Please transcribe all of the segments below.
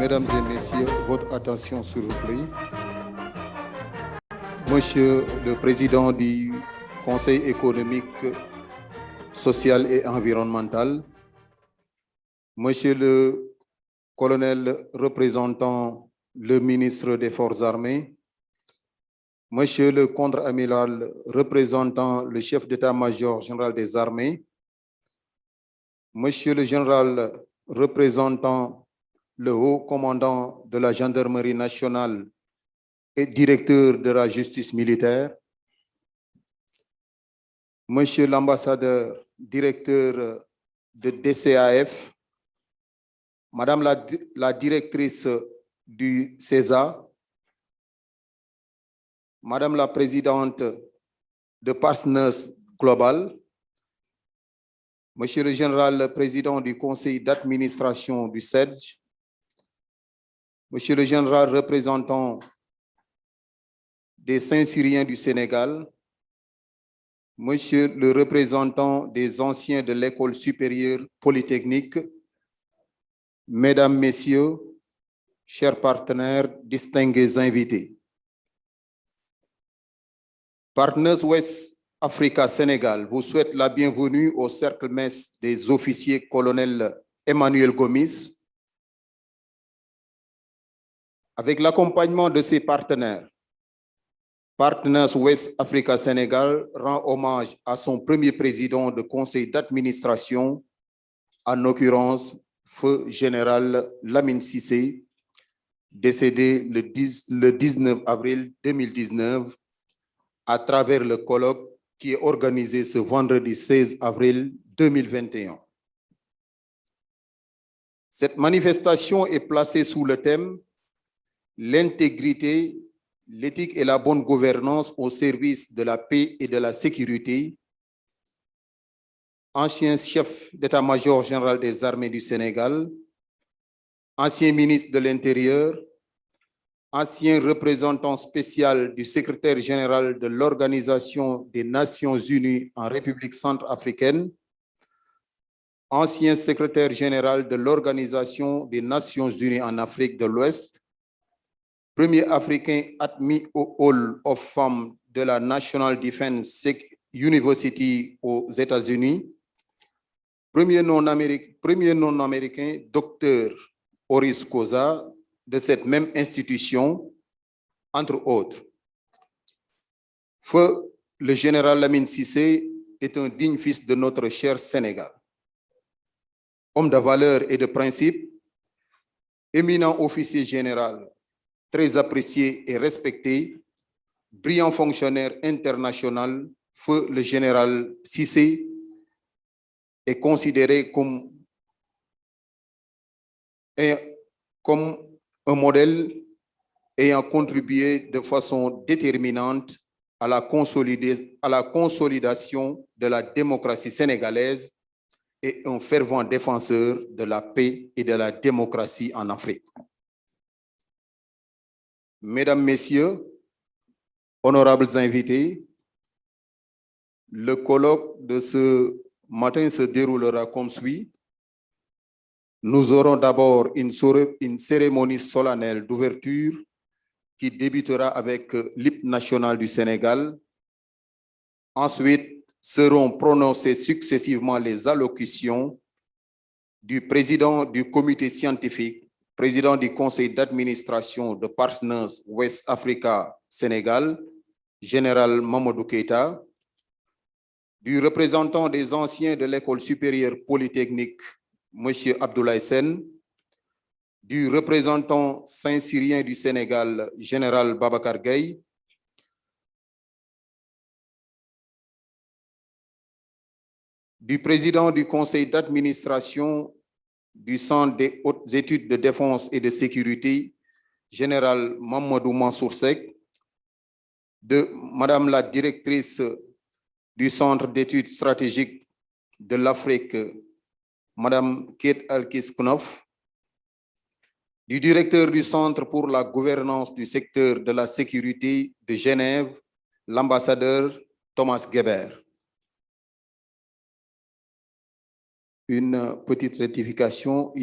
Mesdames et messieurs, votre attention s'il vous plaît. Monsieur le Président du Conseil économique, social et environnemental, Monsieur le colonel représentant le ministre des Forces armées, Monsieur le contre-amiral représentant le chef d'état-major général des armées, Monsieur le général représentant le haut commandant de la gendarmerie nationale et directeur de la justice militaire, Monsieur l'ambassadeur directeur de DCAF, Madame la directrice du CESA, Madame la présidente de Partners Global, Monsieur le général président du conseil d'administration du CEDJ, Monsieur le général représentant des Saint-Syriens du Sénégal, Monsieur le représentant des anciens de l'École supérieure polytechnique, Mesdames, Messieurs, chers partenaires, distingués invités. Partners West Africa Sénégal vous souhaite la bienvenue au cercle mess des officiers colonel Emmanuel Gomis. Avec l'accompagnement de ses partenaires, Partners West Africa Sénégal rend hommage à son premier président de conseil d'administration, en l'occurrence Feu Général Lamine Cissé, décédé le 19 avril 2019, à travers le colloque qui est organisé ce vendredi 16 avril 2021. Cette manifestation est placée sous le thème « L'intégrité, l'éthique et la bonne gouvernance au service de la paix et de la sécurité », ancien chef d'état-major général des armées du Sénégal, ancien ministre de l'Intérieur, ancien représentant spécial du secrétaire général de l'Organisation des Nations Unies en République centrafricaine, ancien secrétaire général de l'Organisation des Nations Unies en Afrique de l'Ouest, premier Africain admis au Hall of Fame de la National Defense University aux États-Unis, premier non-américain, docteur Horis Koza, de cette même institution, entre autres. Feu le général Lamine Cissé est un digne fils de notre cher Sénégal. Homme de valeur et de principe, éminent officier général, très apprécié et respecté, brillant fonctionnaire international, Feu le général Cissé est considéré comme un modèle ayant contribué de façon déterminante à la consolidation de la démocratie sénégalaise et un fervent défenseur de la paix et de la démocratie en Afrique. Mesdames, Messieurs, honorables invités, le colloque de ce matin se déroulera comme suit. Nous aurons d'abord une cérémonie solennelle d'ouverture qui débutera avec l'hymne national du Sénégal. Ensuite, seront prononcées successivement les allocutions du président du comité scientifique, président du conseil d'administration de Partners West Africa Sénégal, général Mamadou Keïta, du représentant des anciens de l'École supérieure polytechnique, M. Abdoulaye Sen, du représentant saint-syrien du Sénégal, général Babacar Gaye, du président du conseil d'administration du Centre des hautes études de défense et de sécurité, général Mamadou Mansour Seck, de Madame la directrice du Centre d'études stratégiques de l'Afrique, Madame Kate Alkis-Knof, du directeur du Centre pour la gouvernance du secteur de la sécurité de Genève, l'ambassadeur Thomas Geber. Une petite rectification,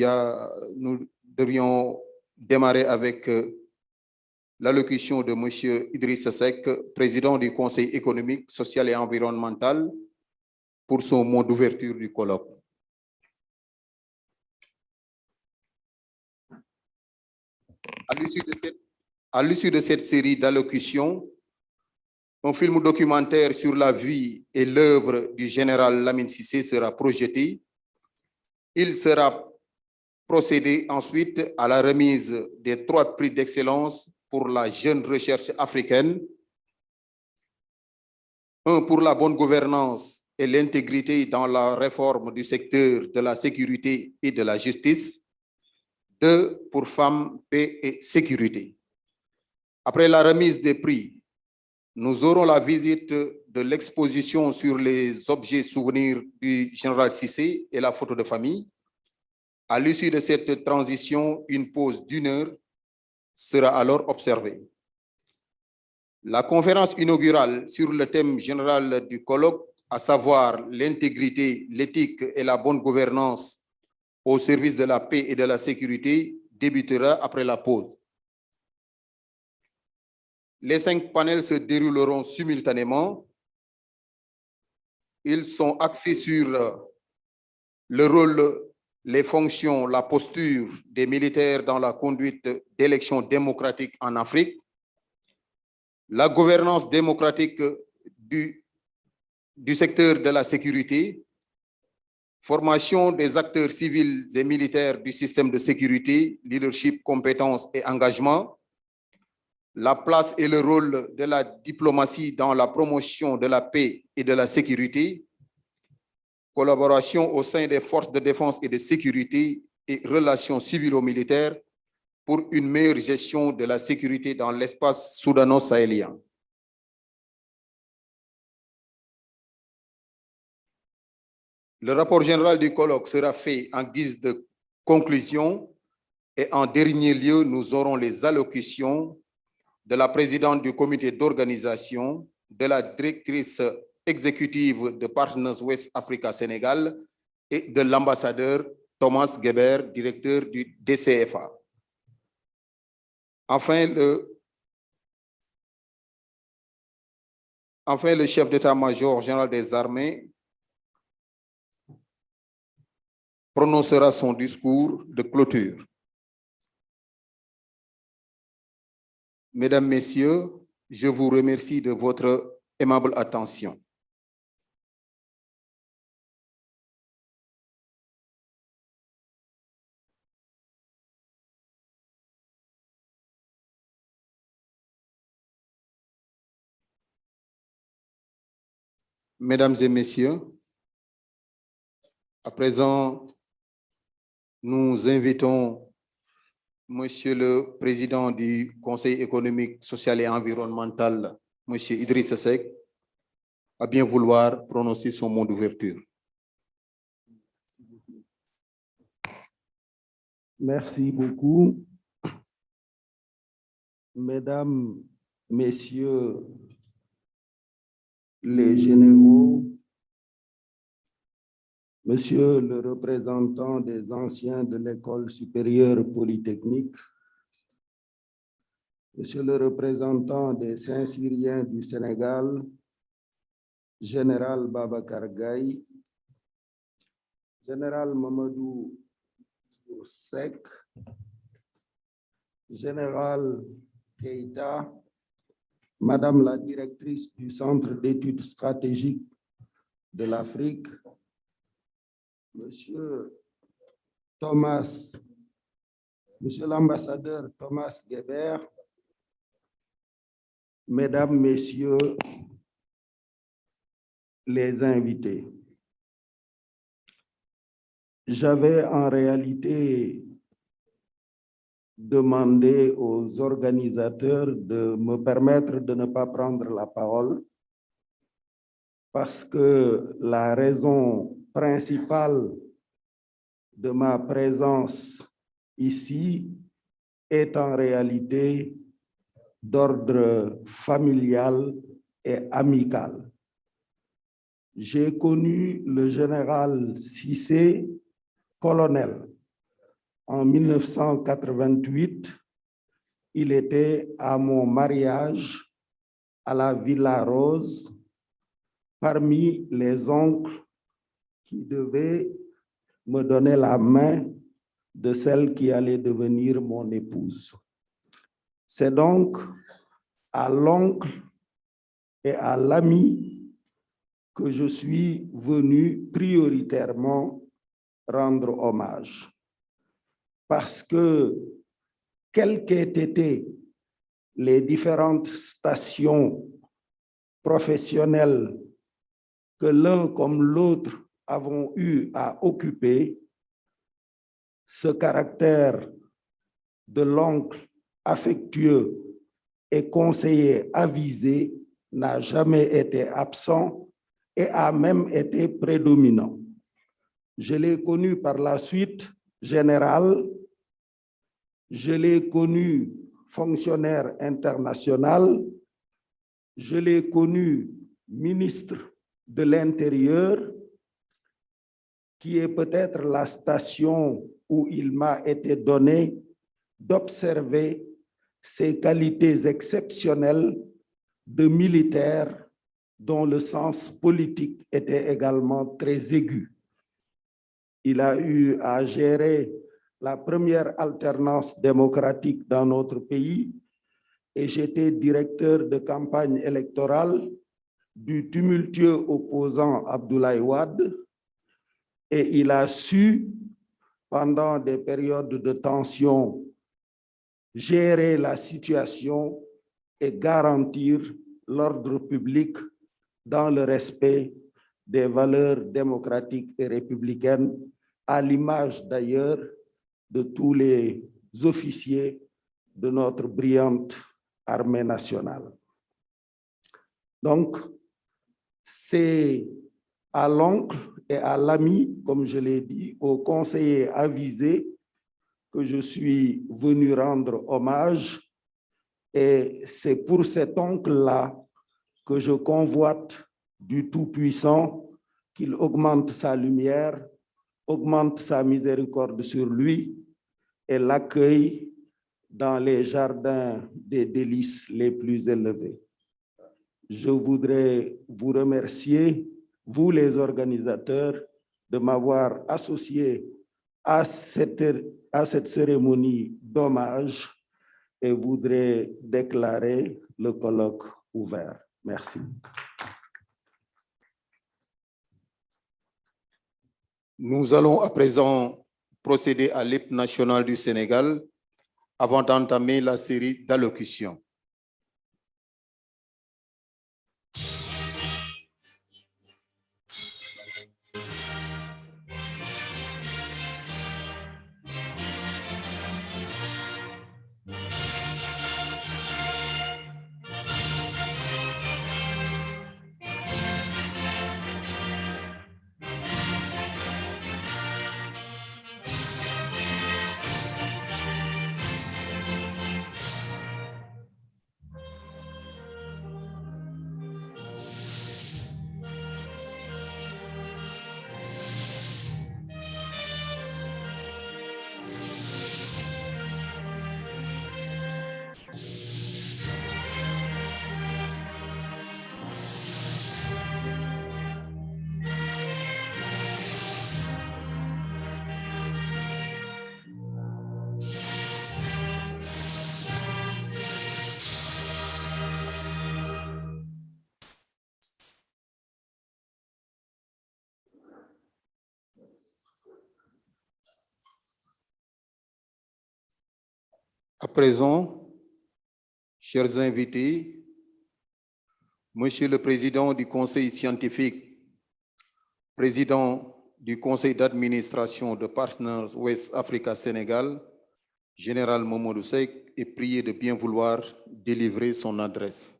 nous devions démarrer avec l'allocution de M. Idrissa Seck, président du Conseil économique, social et environnemental, pour son mot d'ouverture du colloque. À l'issue de cette série d'allocutions, un film documentaire sur la vie et l'œuvre du général Lamine Cissé sera projeté. Il sera procédé ensuite à la remise des 3 prix d'excellence pour la jeune recherche africaine, un pour la bonne gouvernance et l'intégrité dans la réforme du secteur de la sécurité et de la justice, 2 pour femmes, paix et sécurité. Après la remise des prix, nous aurons la visite de l'exposition sur les objets souvenirs du général Cissé et la photo de famille. À l'issue de cette transition, une pause d'1 heure sera alors observée. La conférence inaugurale sur le thème général du colloque, à savoir l'intégrité, l'éthique et la bonne gouvernance au service de la paix et de la sécurité, débutera après la pause. Les 5 panels se dérouleront simultanément. Ils sont axés sur le rôle, les fonctions, la posture des militaires dans la conduite d'élections démocratiques en Afrique, la gouvernance démocratique du secteur de la sécurité, formation des acteurs civils et militaires du système de sécurité, leadership, compétences et engagement, la place et le rôle de la diplomatie dans la promotion de la paix et de la sécurité, collaboration au sein des forces de défense et de sécurité et relations civilo-militaires pour une meilleure gestion de la sécurité dans l'espace soudano-sahélien. Le rapport général du colloque sera fait en guise de conclusion et en dernier lieu, nous aurons les allocutions de la présidente du comité d'organisation, de la directrice exécutive de Partners West Africa Sénégal et de l'ambassadeur Thomas Geber, directeur du DCFA. Enfin, le chef d'état-major général des armées prononcera son discours de clôture. Mesdames, Messieurs, je vous remercie de votre aimable attention. Mesdames et Messieurs, à présent, nous invitons Monsieur le Président du Conseil économique, social et environnemental, Monsieur Idrissa Seck, à bien vouloir prononcer son mot d'ouverture. Merci beaucoup. Mesdames, Messieurs les généraux, Monsieur le représentant des anciens de l'École supérieure polytechnique, Monsieur le représentant des Saint-Syriens du Sénégal, Général Babacar Gaye, Général Mamadou Seck, Général Keïta, Madame la directrice du Centre d'études stratégiques de l'Afrique, Monsieur l'ambassadeur Thomas Geber, Mesdames, Messieurs les invités. J'avais en réalité demandé aux organisateurs de me permettre de ne pas prendre la parole parce que la raison principale de ma présence ici est en réalité d'ordre familial et amical. J'ai connu le général Cissé, colonel, En 1988, il était à mon mariage à la Villa Rose, parmi les oncles qui devaient me donner la main de celle qui allait devenir mon épouse. C'est donc à l'oncle et à l'ami que je suis venu prioritairement rendre hommage. Parce que, quelles qu'aient été les différentes stations professionnelles que l'un comme l'autre avons eu à occuper, ce caractère de l'oncle affectueux et conseiller avisé n'a jamais été absent et a même été prédominant. Je l'ai connu par la suite général, je l'ai connu fonctionnaire international, je l'ai connu ministre de l'Intérieur, qui est peut-être la station où il m'a été donné d'observer ses qualités exceptionnelles de militaire dont le sens politique était également très aigu. Il a eu à gérer la première alternance démocratique dans notre pays et j'étais directeur de campagne électorale du tumultueux opposant Abdoulaye Wade et il a su, pendant des périodes de tension, gérer la situation et garantir l'ordre public dans le respect des valeurs démocratiques et républicaines, à l'image d'ailleurs de tous les officiers de notre brillante armée nationale. Donc, c'est à l'oncle et à l'ami, comme je l'ai dit, au conseiller avisé que je suis venu rendre hommage. Et c'est pour cet oncle-là que je convoite du Tout-Puissant qu'il augmente sa lumière, augmente sa miséricorde sur lui et l'accueille dans les jardins des délices les plus élevés. Je voudrais vous remercier, vous les organisateurs, de m'avoir associé à cette cérémonie d'hommage et voudrais déclarer le colloque ouvert. Merci. Nous allons à présent procéder à l'hymne national du Sénégal avant d'entamer la série d'allocutions. À présent, chers invités, Monsieur le Président du Conseil scientifique, Président du Conseil d'administration de Partners West Africa Sénégal, Général Mamadou Seck, est prié de bien vouloir délivrer son adresse.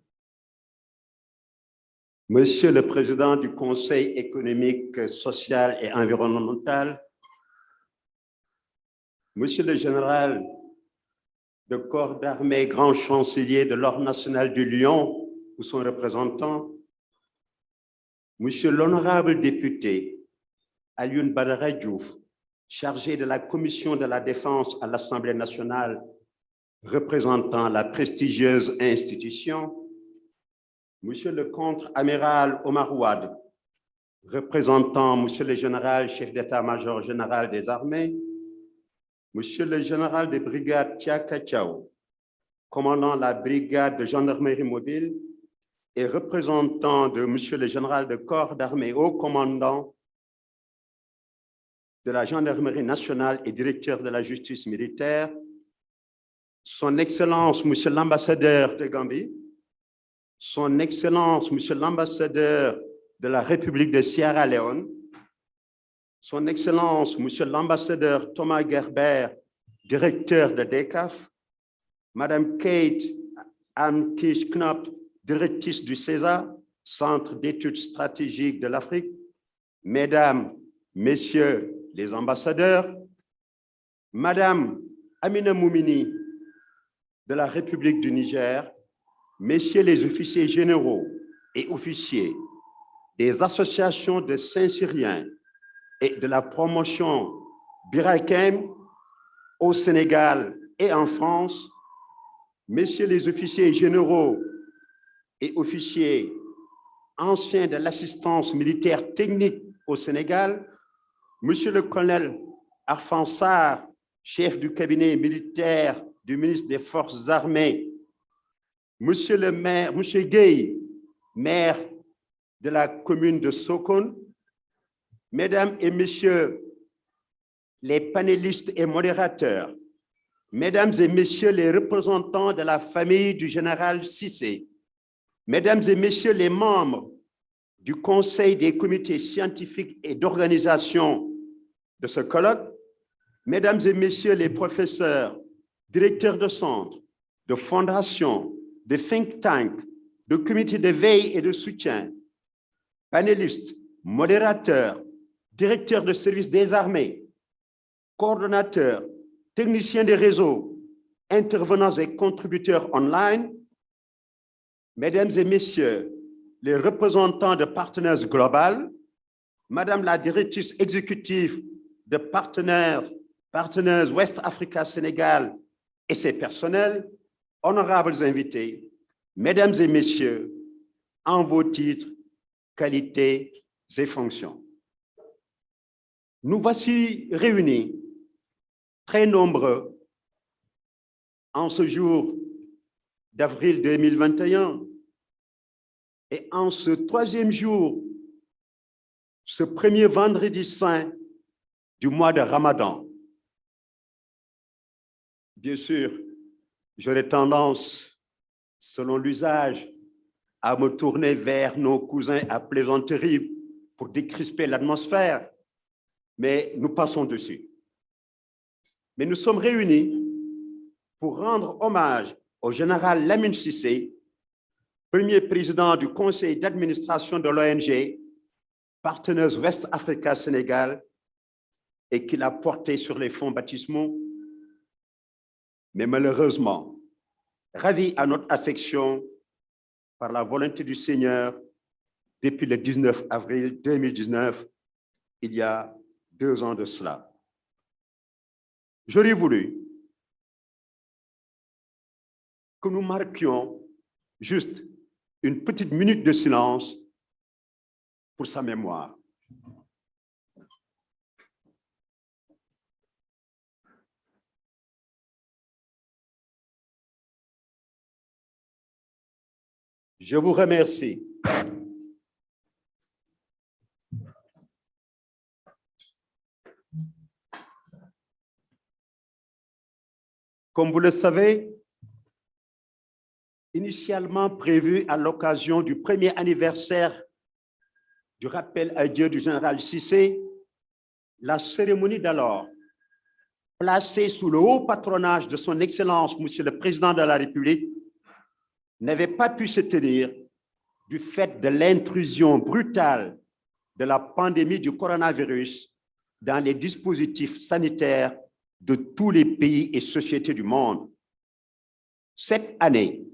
Monsieur le Président du Conseil économique, social et environnemental, Monsieur le Général de corps d'armée, grand chancelier de l'Ordre national du Lion ou son représentant, Monsieur l'honorable député Alioune Badara Diouf, chargé de la Commission de la Défense à l'Assemblée nationale, représentant la prestigieuse institution, Monsieur le contre-amiral Omar Ouad, représentant Monsieur le général chef d'état-major général des armées, Monsieur le général de brigade Tchaka Tchao, commandant la brigade de gendarmerie mobile et représentant de Monsieur le général de corps d'armée, haut commandant de la gendarmerie nationale et directeur de la justice militaire, Son Excellence Monsieur l'ambassadeur de Gambie, Son Excellence Monsieur l'ambassadeur de la République de Sierra Leone, Son Excellence Monsieur l'ambassadeur Thomas Gerber, directeur de DECAF, Madame Kate Amkish-Knop, directrice du CESA, Centre d'études stratégiques de l'Afrique, Mesdames, Messieurs les ambassadeurs, Madame Amina Moumini de la République du Niger, Messieurs les officiers généraux et officiers des associations de Saint-Syriens et de la promotion Birakem au Sénégal et en France, Messieurs les officiers généraux et officiers anciens de l'assistance militaire technique au Sénégal, Monsieur le colonel Arfan Sarr, chef du cabinet militaire du ministre des Forces armées, Monsieur le maire, Monsieur Gueye, maire de la commune de Sokone, Mesdames et Messieurs les panélistes et modérateurs, Mesdames et Messieurs les représentants de la famille du général Cissé, Mesdames et Messieurs les membres du Conseil des comités scientifiques et d'organisation de ce colloque, Mesdames et Messieurs les professeurs, directeurs de centres, de fondations, de think tanks, de comités de veille et de soutien, panélistes, modérateurs, directeurs de services des armées, coordonnateurs, techniciens des réseaux, intervenants et contributeurs online, Mesdames et Messieurs les représentants de Partners Global, Madame la directrice exécutive de Partners West Africa Sénégal et ses personnels, honorables invités, Mesdames et Messieurs, en vos titres, qualités et fonctions. Nous voici réunis, très nombreux, en ce jour d'avril 2021 et en ce troisième jour, ce premier vendredi saint du mois de Ramadan. Bien sûr, j'aurais tendance, selon l'usage, à me tourner vers nos cousins à plaisanterie pour décrisper l'atmosphère, mais nous passons dessus. Mais nous sommes réunis pour rendre hommage au général Lamine Cissé, premier président du conseil d'administration de l'ONG Partners West Africa Sénégal, et qu'il a porté sur les fonds baptismaux, mais malheureusement, ravi à notre affection par la volonté du Seigneur, depuis le 19 avril 2019, il y a 2 ans de cela. J'aurais voulu que nous marquions juste une petite minute de silence pour sa mémoire. Je vous remercie. Comme vous le savez, initialement prévu à l'occasion du premier anniversaire du rappel à Dieu du général Cissé, la cérémonie d'alors, placée sous le haut patronage de son Excellence, Monsieur le Président de la République, n'avait pas pu se tenir du fait de l'intrusion brutale de la pandémie du coronavirus dans les dispositifs sanitaires de tous les pays et sociétés du monde. Cette année,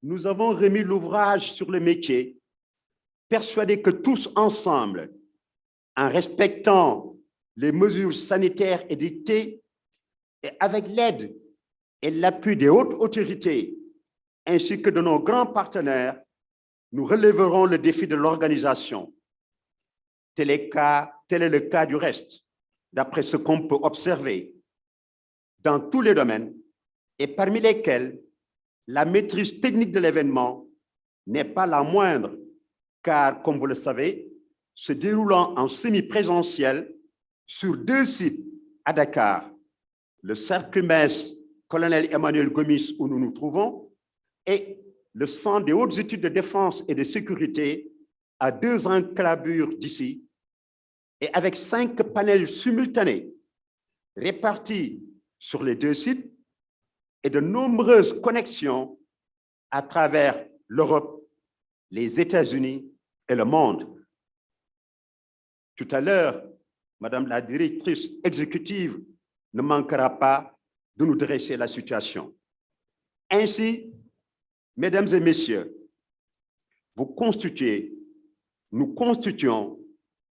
nous avons remis l'ouvrage sur le métier, persuadés que tous ensemble, en respectant les mesures sanitaires édictées et avec l'aide et l'appui des hautes autorités ainsi que de nos grands partenaires, nous relèverons le défi de l'organisation. Tel est le cas du reste, d'après ce qu'on peut observer dans tous les domaines et parmi lesquels la maîtrise technique de l'événement n'est pas la moindre, car, comme vous le savez, se déroulant en semi-présentiel sur 2 sites à Dakar, le cercle mess Colonel Emmanuel Gomis où nous nous trouvons et le Centre des hautes études de défense et de sécurité à 2 enclavures d'ici et avec 5 panels simultanés répartis sur les 2 sites et de nombreuses connexions à travers l'Europe, les États-Unis et le monde. Tout à l'heure, Madame la directrice exécutive ne manquera pas de nous dresser la situation. Ainsi, Mesdames et Messieurs, nous constituons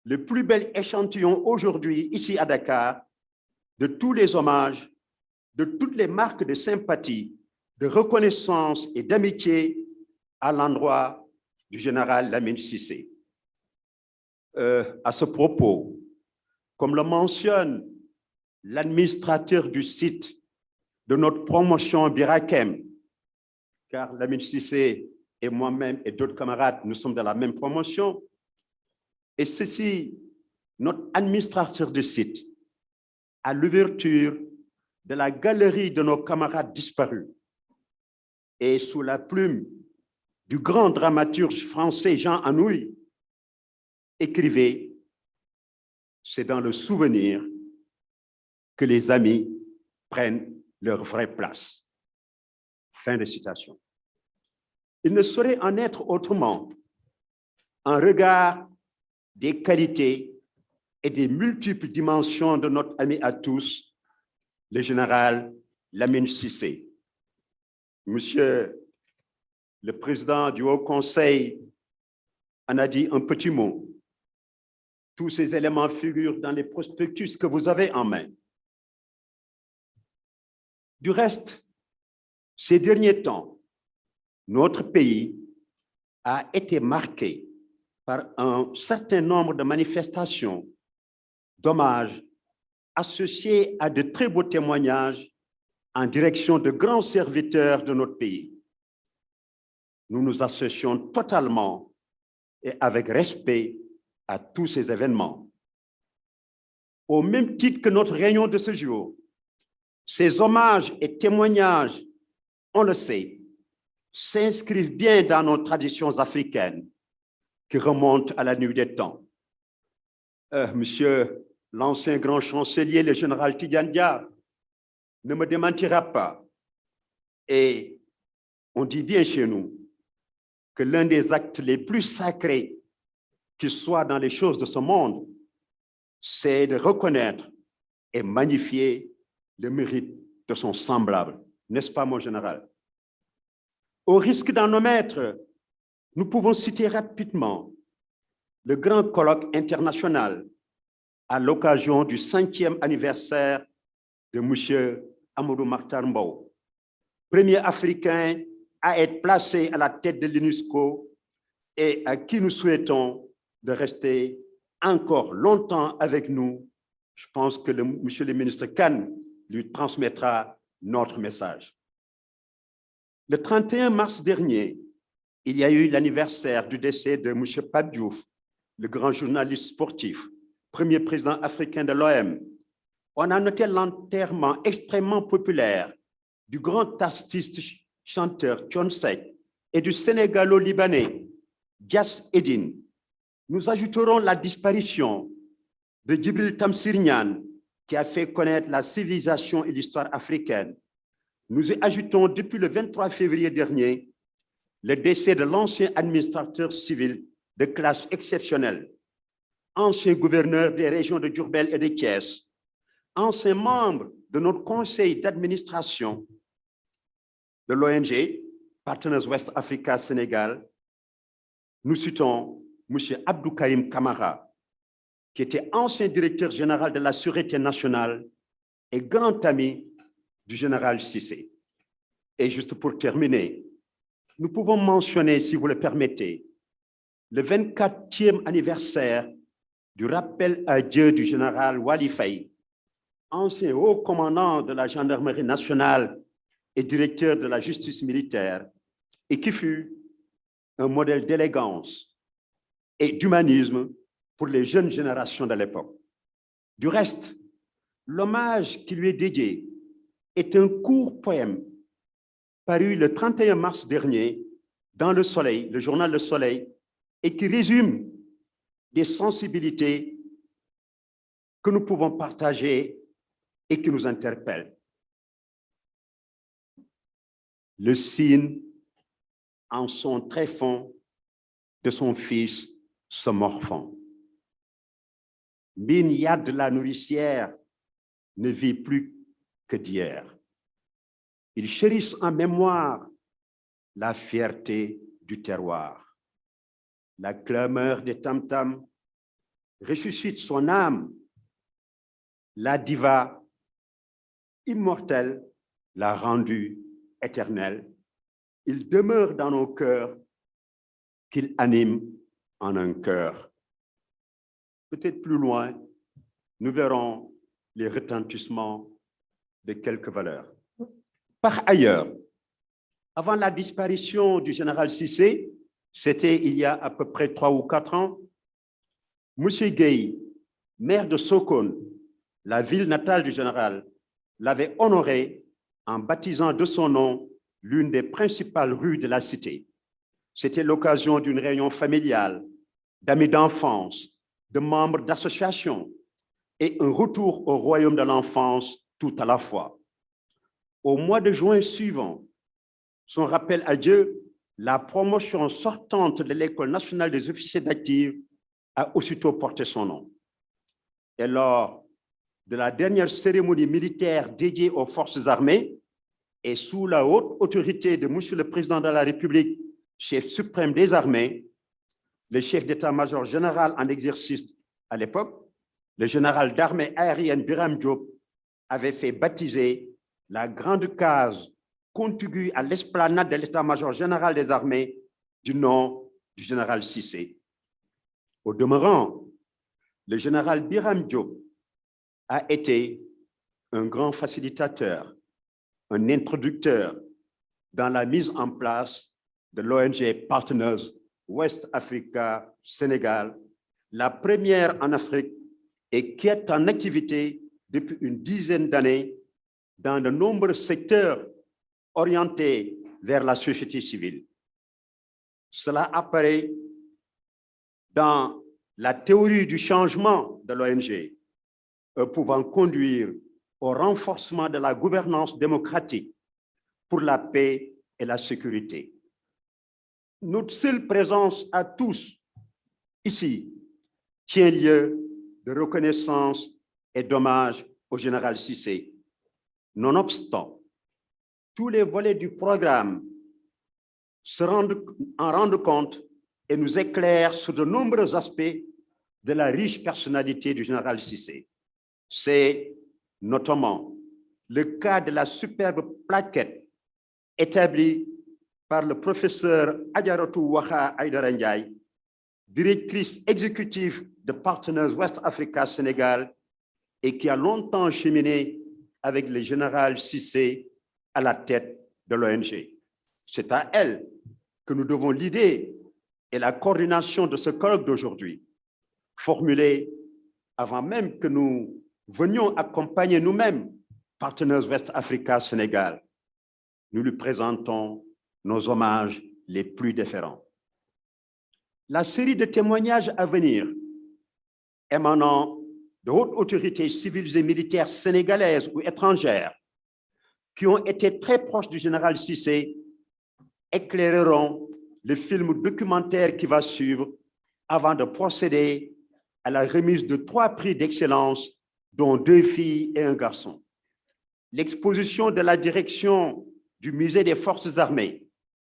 le plus bel échantillon aujourd'hui ici à Dakar de tous les hommages, de toutes les marques de sympathie, de reconnaissance et d'amitié à l'endroit du général Lamine Cissé. À ce propos, comme le mentionne l'administrateur du site de notre promotion Birakem, car Lamine Cissé et moi-même et d'autres camarades, nous sommes de la même promotion, et ceci, notre administrateur du site, à l'ouverture de la galerie de nos camarades disparus, et sous la plume du grand dramaturge français Jean Anouilh, écrivait « C'est dans le souvenir que les amis prennent leur vraie place. » Fin de citation. Il ne saurait en être autrement en regard des qualités et des multiples dimensions de notre ami à tous, le général Lamine Cissé. Monsieur le président du Haut Conseil en a dit un petit mot. Tous ces éléments figurent dans les prospectus que vous avez en main. Du reste, ces derniers temps, notre pays a été marqué par un certain nombre de manifestations, d'hommages, associés à de très beaux témoignages en direction de grands serviteurs de notre pays. Nous nous associons totalement et avec respect à tous ces événements. Au même titre que notre réunion de ce jour, ces hommages et témoignages, on le sait, s'inscrivent bien dans nos traditions africaines qui remontent à la nuit des temps. Monsieur l'ancien grand chancelier, le général Tidjane Dia, ne me démentira pas. Et on dit bien chez nous que l'un des actes les plus sacrés qui soit dans les choses de ce monde, c'est de reconnaître et magnifier le mérite de son semblable. N'est-ce pas, mon général? Au risque d'en omettre, nous pouvons citer rapidement le grand colloque international à l'occasion du 5e anniversaire de M. Amadou Mahtar Mbow, premier Africain à être placé à la tête de l'UNESCO et à qui nous souhaitons de rester encore longtemps avec nous. Je pense que monsieur le ministre Kane lui transmettra notre message. Le 31 mars dernier, il y a eu l'anniversaire du décès de M. Pape Diouf, le grand journaliste sportif, premier président africain de l'OM. On a noté l'enterrement extrêmement populaire du grand artiste chanteur Thione Seck et du sénégalo-libanais Dias Eddine. Nous ajouterons la disparition de Djibril Tamsir Niane, qui a fait connaître la civilisation et l'histoire africaine. Nous y ajoutons depuis le 23 février dernier le décès de l'ancien administrateur civil de classe exceptionnelle, ancien gouverneur des régions de Diourbel et de Thiès, ancien membre de notre conseil d'administration de l'ONG Partners West Africa Sénégal. Nous citons M. Abdou Karim Kamara, qui était ancien directeur général de la Sûreté nationale et grand ami du général Cissé. Et juste pour terminer, nous pouvons mentionner, si vous le permettez, le 24e anniversaire du rappel à Dieu du général Wali Faye, ancien haut commandant de la gendarmerie nationale et directeur de la justice militaire, et qui fut un modèle d'élégance et d'humanisme pour les jeunes générations de l'époque. Du reste, l'hommage qui lui est dédié est un court poème paru le 31 mars dernier dans Le Soleil, le journal Le Soleil, et qui résume des sensibilités que nous pouvons partager et qui nous interpellent. Le signe en son tréfonds de son fils se morfond. Mbine Yad la nourricière ne vit plus que d'hier. Ils chérissent en mémoire la fierté du terroir. La clameur des tam-tams ressuscite son âme. La diva immortelle l'a rendue éternelle. Il demeure dans nos cœurs, qu'il anime en un cœur. Peut-être plus loin, nous verrons les retentissements de quelques valeurs. Par ailleurs, avant la disparition du général Cissé, c'était il y a à peu près 3 ou 4 ans, M. Gueye, maire de Sokone, la ville natale du général, l'avait honoré en baptisant de son nom l'une des principales rues de la cité. C'était l'occasion d'une réunion familiale, d'amis d'enfance, de membres d'associations et un retour au royaume de l'enfance tout à la fois. Au mois de juin suivant, son rappel à Dieu, la promotion sortante de l'École nationale des officiers d'active a aussitôt porté son nom. Et lors de la dernière cérémonie militaire dédiée aux forces armées et sous la haute autorité de Monsieur le Président de la République, chef suprême des armées, le chef d'état-major général en exercice à l'époque, le général d'armée aérienne Biram Diop, avait fait baptiser la grande case contiguë à l'esplanade de l'état-major général des armées du nom du général Cissé. Au demeurant, le général Biram Diop a été un grand facilitateur, un introducteur dans la mise en place de l'ONG Partners West Africa Sénégal, la première en Afrique et qui est en activité depuis une dizaine d'années dans de nombreux secteurs orientés vers la société civile. Cela apparaît dans la théorie du changement de l'ONG, pouvant conduire au renforcement de la gouvernance démocratique pour la paix et la sécurité. Notre seule présence à tous ici tient lieu de reconnaissance et d'hommage au général Cissé. Nonobstant, tous les volets du programme en rendent compte et nous éclairent sur de nombreux aspects de la riche personnalité du général Cissé. C'est notamment le cas de la superbe plaquette établie par le professeur Adjaratou Waha Aïdara Ndiaye, directrice exécutive de Partners West Africa Sénégal et qui a longtemps cheminé avec le général Cissé à la tête de l'ONG. C'est à elle que nous devons l'idée et la coordination de ce colloque d'aujourd'hui, formulé avant même que nous venions accompagner nous-mêmes Partners West Africa Sénégal. Nous lui présentons nos hommages les plus déférents. La série de témoignages à venir, émanant de hautes autorités civiles et militaires sénégalaises ou étrangères, qui ont été très proches du général Cissé, éclaireront le film documentaire qui va suivre avant de procéder à la remise de 3 prix d'excellence, dont 2 filles et un garçon. L'exposition de la direction du musée des forces armées,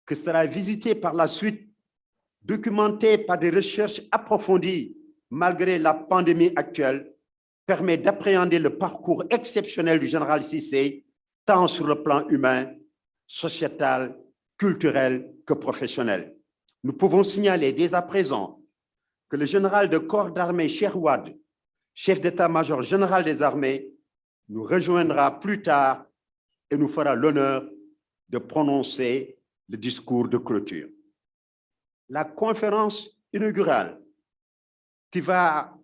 que sera visitée par la suite, documentée par des recherches approfondies malgré la pandémie actuelle, permet d'appréhender le parcours exceptionnel du général Cissé, tant sur le plan humain, sociétal, culturel que professionnel. Nous pouvons signaler dès à présent que le général de corps d'armée Cheikh Wade, chef d'état-major général des armées, nous rejoindra plus tard et nous fera l'honneur de prononcer le discours de clôture. La conférence inaugurale qui va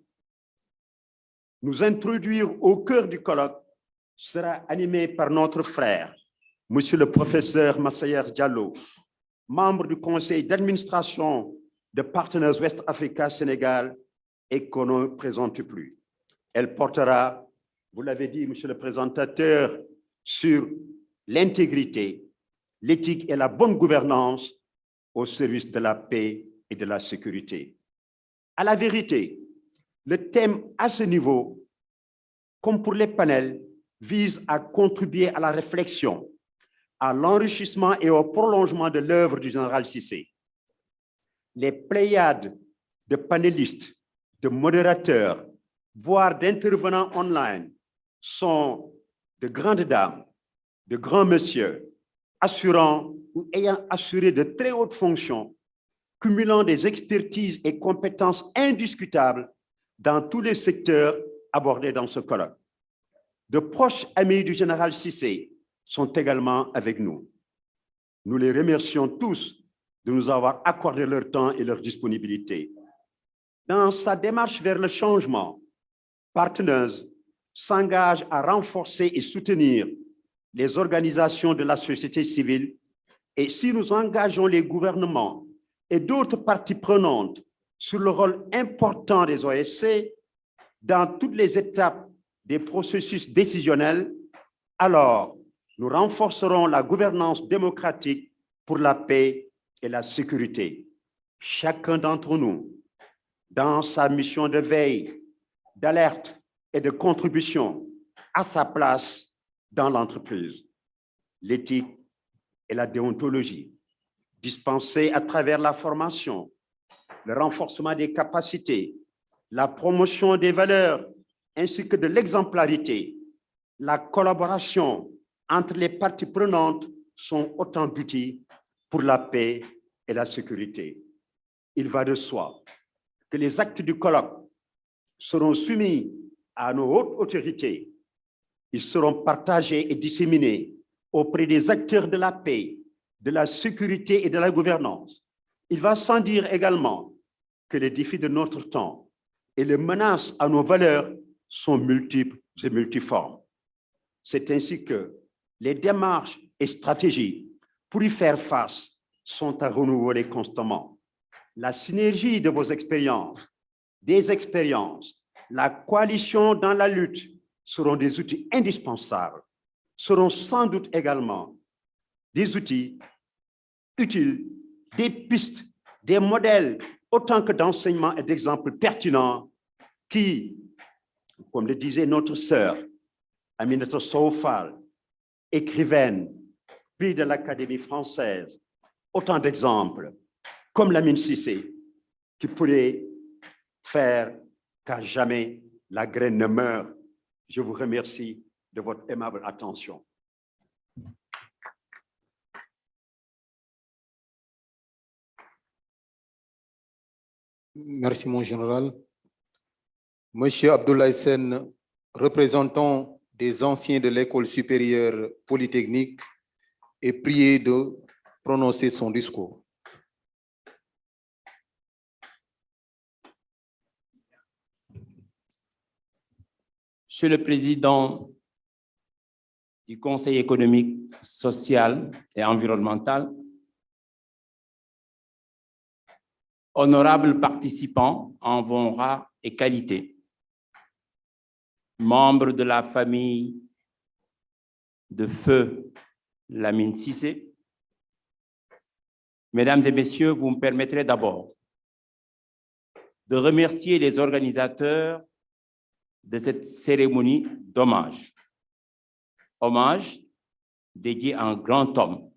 nous introduire au cœur du colloque sera animée par notre frère, Monsieur le professeur Massayer Diallo, membre du conseil d'administration de Partners West Africa Sénégal et qu'on ne présente plus. Elle portera, vous l'avez dit, Monsieur le présentateur, sur l'intégrité, l'éthique et la bonne gouvernance au service de la paix et de la sécurité. À la vérité, le thème à ce niveau, comme pour les panels, vise à contribuer à la réflexion, à l'enrichissement et au prolongement de l'œuvre du général Cissé. Les pléiades de panélistes, de modérateurs, voire d'intervenants online sont de grandes dames, de grands messieurs, assurant ou ayant assuré de très hautes fonctions, cumulant des expertises et compétences indiscutables dans tous les secteurs abordés dans ce colloque. De proches amis du général Cissé sont également avec nous. Nous les remercions tous de nous avoir accordé leur temps et leur disponibilité. Dans sa démarche vers le changement, Partners s'engage à renforcer et soutenir les organisations de la société civile et si nous engageons les gouvernements et d'autres parties prenantes sur le rôle important des OSC dans toutes les étapes des processus décisionnels, alors nous renforcerons la gouvernance démocratique pour la paix et la sécurité. Chacun d'entre nous, dans sa mission de veille, d'alerte et de contribution, à sa place dans l'entreprise. L'éthique et la déontologie, dispensées à travers la formation, le renforcement des capacités, la promotion des valeurs, ainsi que de l'exemplarité, la collaboration entre les parties prenantes sont autant d'outils pour la paix et la sécurité. Il va de soi que les actes du colloque seront soumis à nos hautes autorités. Ils seront partagés et disséminés auprès des acteurs de la paix, de la sécurité et de la gouvernance. Il va sans dire également que les défis de notre temps et les menaces à nos valeurs sont multiples et multiformes. C'est ainsi que les démarches et stratégies pour y faire face sont à renouveler constamment. La synergie de vos expériences, des expériences, la coalition dans la lutte seront des outils indispensables, seront sans doute également des outils utiles, des pistes, des modèles, autant que d'enseignements et d'exemples pertinents qui, comme le disait notre sœur Aminata Sow Fall, écrivaine, prix de l'Académie française, autant d'exemples, comme Lamine Cissé, qui pourrait faire qu'à jamais la graine ne meure. Je vous remercie de votre aimable attention. Merci, mon général. Monsieur Abdoulaye Sène, représentant des anciens de l'École supérieure polytechnique, est prié de prononcer son discours. Monsieur le Président du Conseil économique, social et environnemental, honorables participants en vos rangs et qualités, membres de la famille de feu Lamine Cissé, Mesdames et Messieurs, vous me permettrez d'abord de remercier les organisateurs de cette cérémonie d'hommage. Hommage dédié à un grand homme.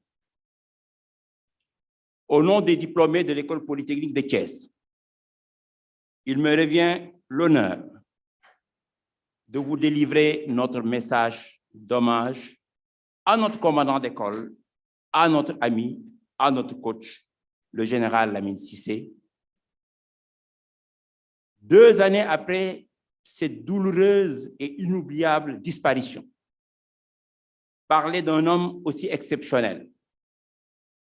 Au nom des diplômés de l'École polytechnique de Thiès, il me revient l'honneur de vous délivrer notre message d'hommage à notre commandant d'école, à notre ami, à notre coach, le général Lamine Cissé. 2 années après cette douloureuse et inoubliable disparition, parler d'un homme aussi exceptionnel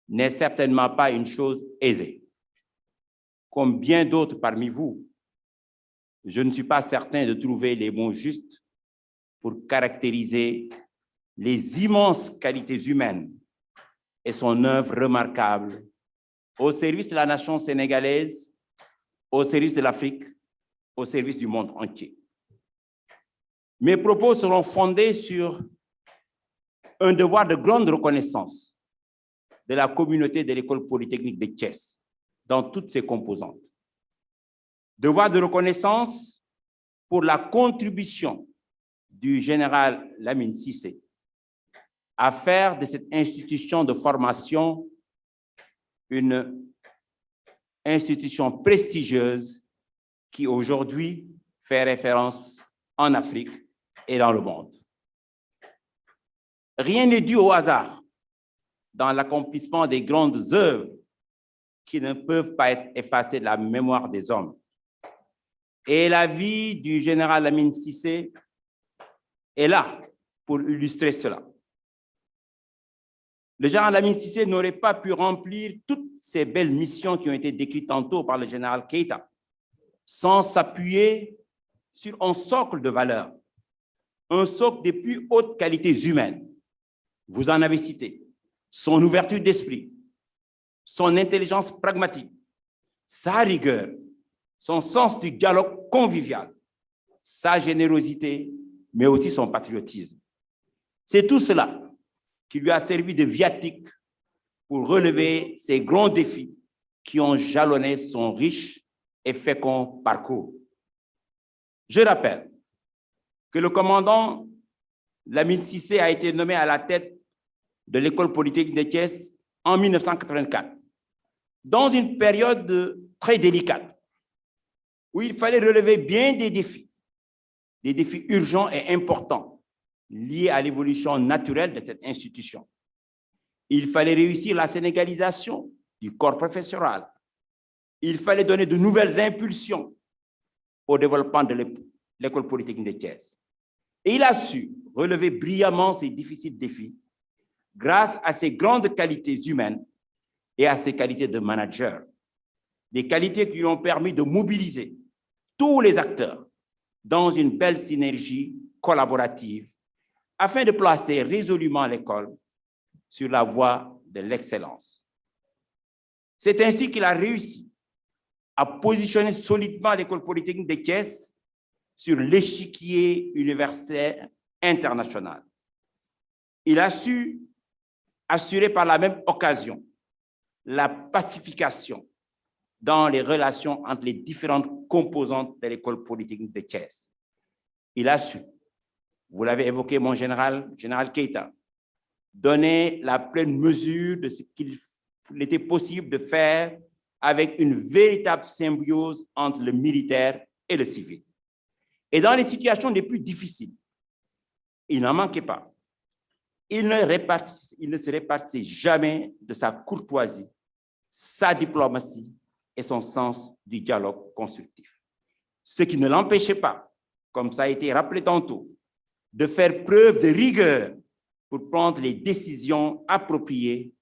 n'est certainement pas une chose aisée. Comme bien d'autres parmi vous, je ne suis pas certain de trouver les mots justes pour caractériser les immenses qualités humaines et son œuvre remarquable au service de la nation sénégalaise, au service de l'Afrique, au service du monde entier. Mes propos seront fondés sur un devoir de grande reconnaissance de la communauté de l'École polytechnique de Thiès dans toutes ses composantes. Devoir de reconnaissance pour la contribution du général Lamine Cissé à faire de cette institution de formation une institution prestigieuse qui aujourd'hui fait référence en Afrique et dans le monde. Rien n'est dû au hasard dans l'accomplissement des grandes œuvres qui ne peuvent pas être effacées de la mémoire des hommes. Et la vie du général Lamine Cissé est là pour illustrer cela. Le général Lamine Cissé n'aurait pas pu remplir toutes ces belles missions qui ont été décrites tantôt par le général Keïta sans s'appuyer sur un socle de valeurs, un socle des plus hautes qualités humaines. Vous en avez cité son ouverture d'esprit, son intelligence pragmatique, sa rigueur, son sens du dialogue convivial, sa générosité, mais aussi son patriotisme. C'est tout cela qui lui a servi de viatique pour relever ces grands défis qui ont jalonné son riche et fécond parcours. Je rappelle que le commandant Lamine Cissé a été nommé à la tête de l'École polytechnique de Thiès en 1984, dans une période très délicate, où il fallait relever bien des défis urgents et importants liés à l'évolution naturelle de cette institution. Il fallait réussir la sénégalisation du corps professoral. Il fallait donner de nouvelles impulsions au développement de l'École polytechnique de Thiès. Et il a su relever brillamment ces difficiles défis grâce à ses grandes qualités humaines et à ses qualités de manager. Des qualités qui lui ont permis de mobiliser tous les acteurs dans une belle synergie collaborative afin de placer résolument l'école sur la voie de l'excellence. C'est ainsi qu'il a réussi à positionner solidement l'École polytechnique de Thiès sur l'échiquier universitaire international. Il a su assurer par la même occasion la pacification dans les relations entre les différentes composantes de l'École polytechnique de Thiès. Il a su, vous l'avez évoqué, mon général Keïta, donner la pleine mesure de ce qu'il était possible de faire avec une véritable symbiose entre le militaire et le civil. Et dans les situations les plus difficiles, il n'en manquait pas. Il ne se répartissait jamais de sa courtoisie, sa diplomatie et son sens du dialogue constructif. Ce qui ne l'empêchait pas, comme ça a été rappelé tantôt, de faire preuve de rigueur pour prendre les décisions appropriées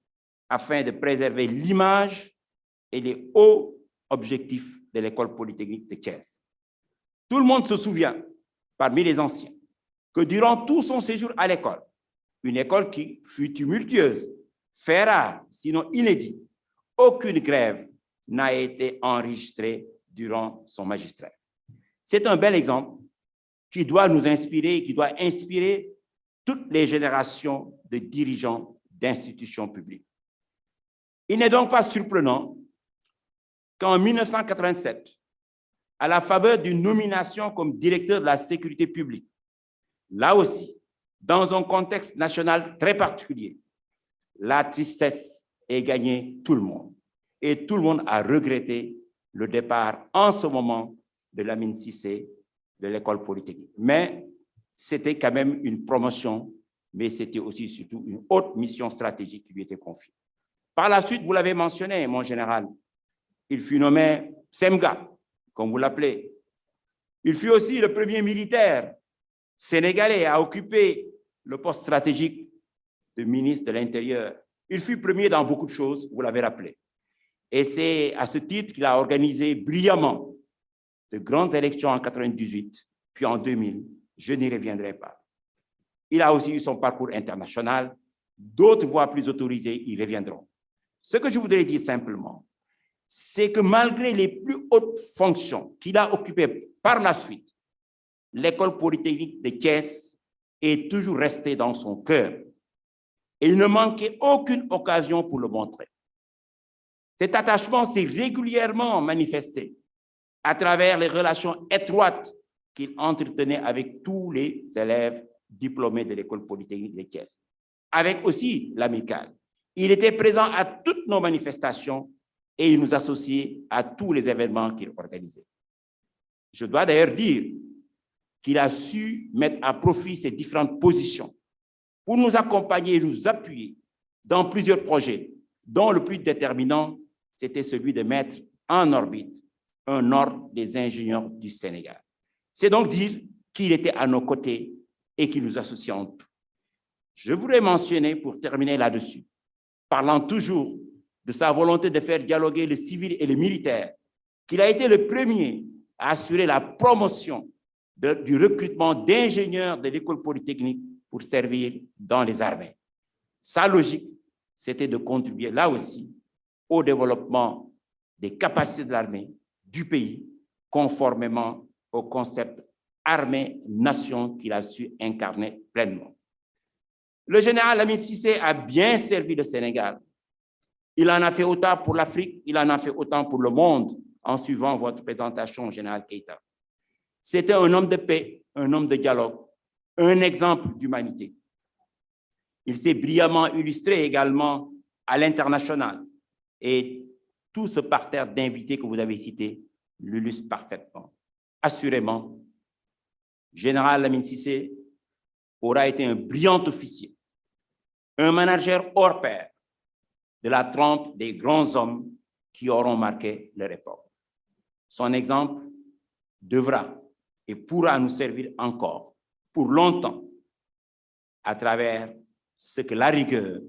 afin de préserver l'image et les hauts objectifs de l'École polytechnique de Thiès. Tout le monde se souvient, parmi les anciens, que durant tout son séjour à l'école, une école qui fut tumultueuse, fait rare, sinon inédit, aucune grève n'a été enregistrée durant son magistère. C'est un bel exemple qui doit nous inspirer, qui doit inspirer toutes les générations de dirigeants d'institutions publiques. Il n'est donc pas surprenant qu'en 1987, à la faveur d'une nomination comme directeur de la sécurité publique, là aussi, dans un contexte national très particulier, la tristesse ait gagné tout le monde. Et tout le monde a regretté le départ en ce moment de Lamine Cissé de l'école polytechnique. Mais c'était quand même une promotion, mais c'était aussi surtout une haute mission stratégique qui lui était confiée. Par la suite, vous l'avez mentionné, mon général, il fut nommé Semga, comme vous l'appelez. Il fut aussi le premier militaire sénégalais à occuper le poste stratégique de ministre de l'Intérieur. Il fut premier dans beaucoup de choses, vous l'avez rappelé. Et c'est à ce titre qu'il a organisé brillamment de grandes élections en 1998, puis en 2000. Je n'y reviendrai pas. Il a aussi eu son parcours international. D'autres voies plus autorisées y reviendront. Ce que je voudrais dire simplement, c'est que malgré les plus hautes fonctions qu'il a occupées par la suite, l'école polytechnique de Thiès est toujours restée dans son cœur. Et il ne manquait aucune occasion pour le montrer. Cet attachement s'est régulièrement manifesté à travers les relations étroites qu'il entretenait avec tous les élèves diplômés de l'école polytechnique de Thiès, avec aussi l'amicale. Il était présent à toutes nos manifestations et il nous associait à tous les événements qu'il organisait. Je dois d'ailleurs dire qu'il a su mettre à profit ses différentes positions pour nous accompagner et nous appuyer dans plusieurs projets, dont le plus déterminant, c'était celui de mettre en orbite un ordre des ingénieurs du Sénégal. C'est donc dire qu'il était à nos côtés et qu'il nous associait en tout. Je voudrais mentionner, pour terminer là-dessus, parlant toujours de sa volonté de faire dialoguer le civil et le militaire, qu'il a été le premier à assurer la promotion du recrutement d'ingénieurs de l'école polytechnique pour servir dans les armées. Sa logique, c'était de contribuer là aussi au développement des capacités de l'armée du pays, conformément au concept armée-nation qu'il a su incarner pleinement. Le général Lamine Cissé a bien servi le Sénégal. Il en a fait autant pour l'Afrique, il en a fait autant pour le monde, en suivant votre présentation, général Keïta. C'était un homme de paix, un homme de dialogue, un exemple d'humanité. Il s'est brillamment illustré également à l'international et tout ce parterre d'invités que vous avez cité l'illustre parfaitement. Assurément, général Lamine Cissé aura été un brillant officier, un manager hors pair de la trempe des grands hommes qui auront marqué leur époque. Son exemple devra et pourra nous servir encore pour longtemps à travers ce que la rigueur,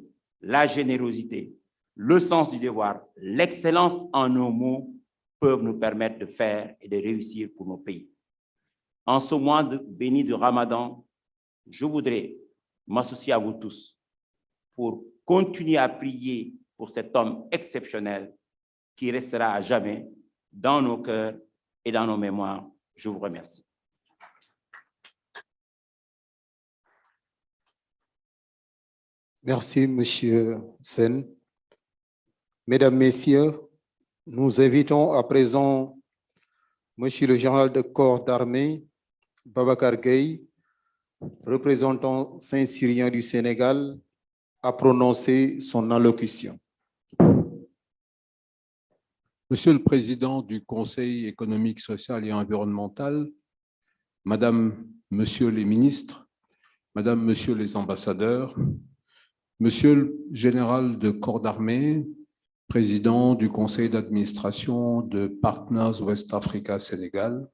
la générosité, le sens du devoir, l'excellence en nos mots peuvent nous permettre de faire et de réussir pour nos pays. En ce mois béni de Ramadan, je voudrais m'associer à vous tous pour continuer à prier pour cet homme exceptionnel qui restera à jamais dans nos cœurs et dans nos mémoires. Je vous remercie. Merci, Monsieur Sen. Mesdames, Messieurs, nous invitons à présent Monsieur le général de corps d'armée, Babacar Gueye, représentant Saint-Cyrien du Sénégal, à prononcer son allocution. Monsieur le Président du Conseil économique, social et environnemental, Madame, Monsieur les ministres, Madame, Monsieur les ambassadeurs, Monsieur le général de corps d'armée, Président du Conseil d'administration de Partners West Africa Sénégal,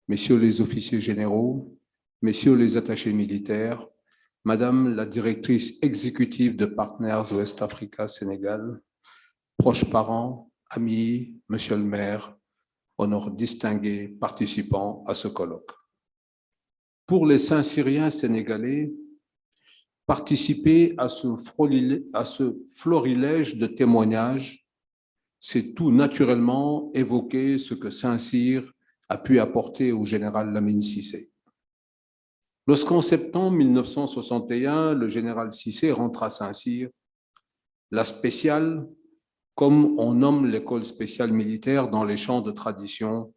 Messieurs les officiers généraux, Messieurs les attachés militaires, Madame la directrice exécutive de Partners West Africa Sénégal, proches parents, amis, Monsieur le maire, honneurs distingués participants à ce colloque. Pour les Saint-Cyriens sénégalais, participer à ce florilège de témoignages, c'est tout naturellement évoquer ce que Saint-Cyr a pu apporter au général Lamine Cissé. Lorsqu'en septembre 1961, le général Cissé rentre à Saint-Cyr, la spéciale, comme on nomme l'école spéciale militaire dans les champs de tradition,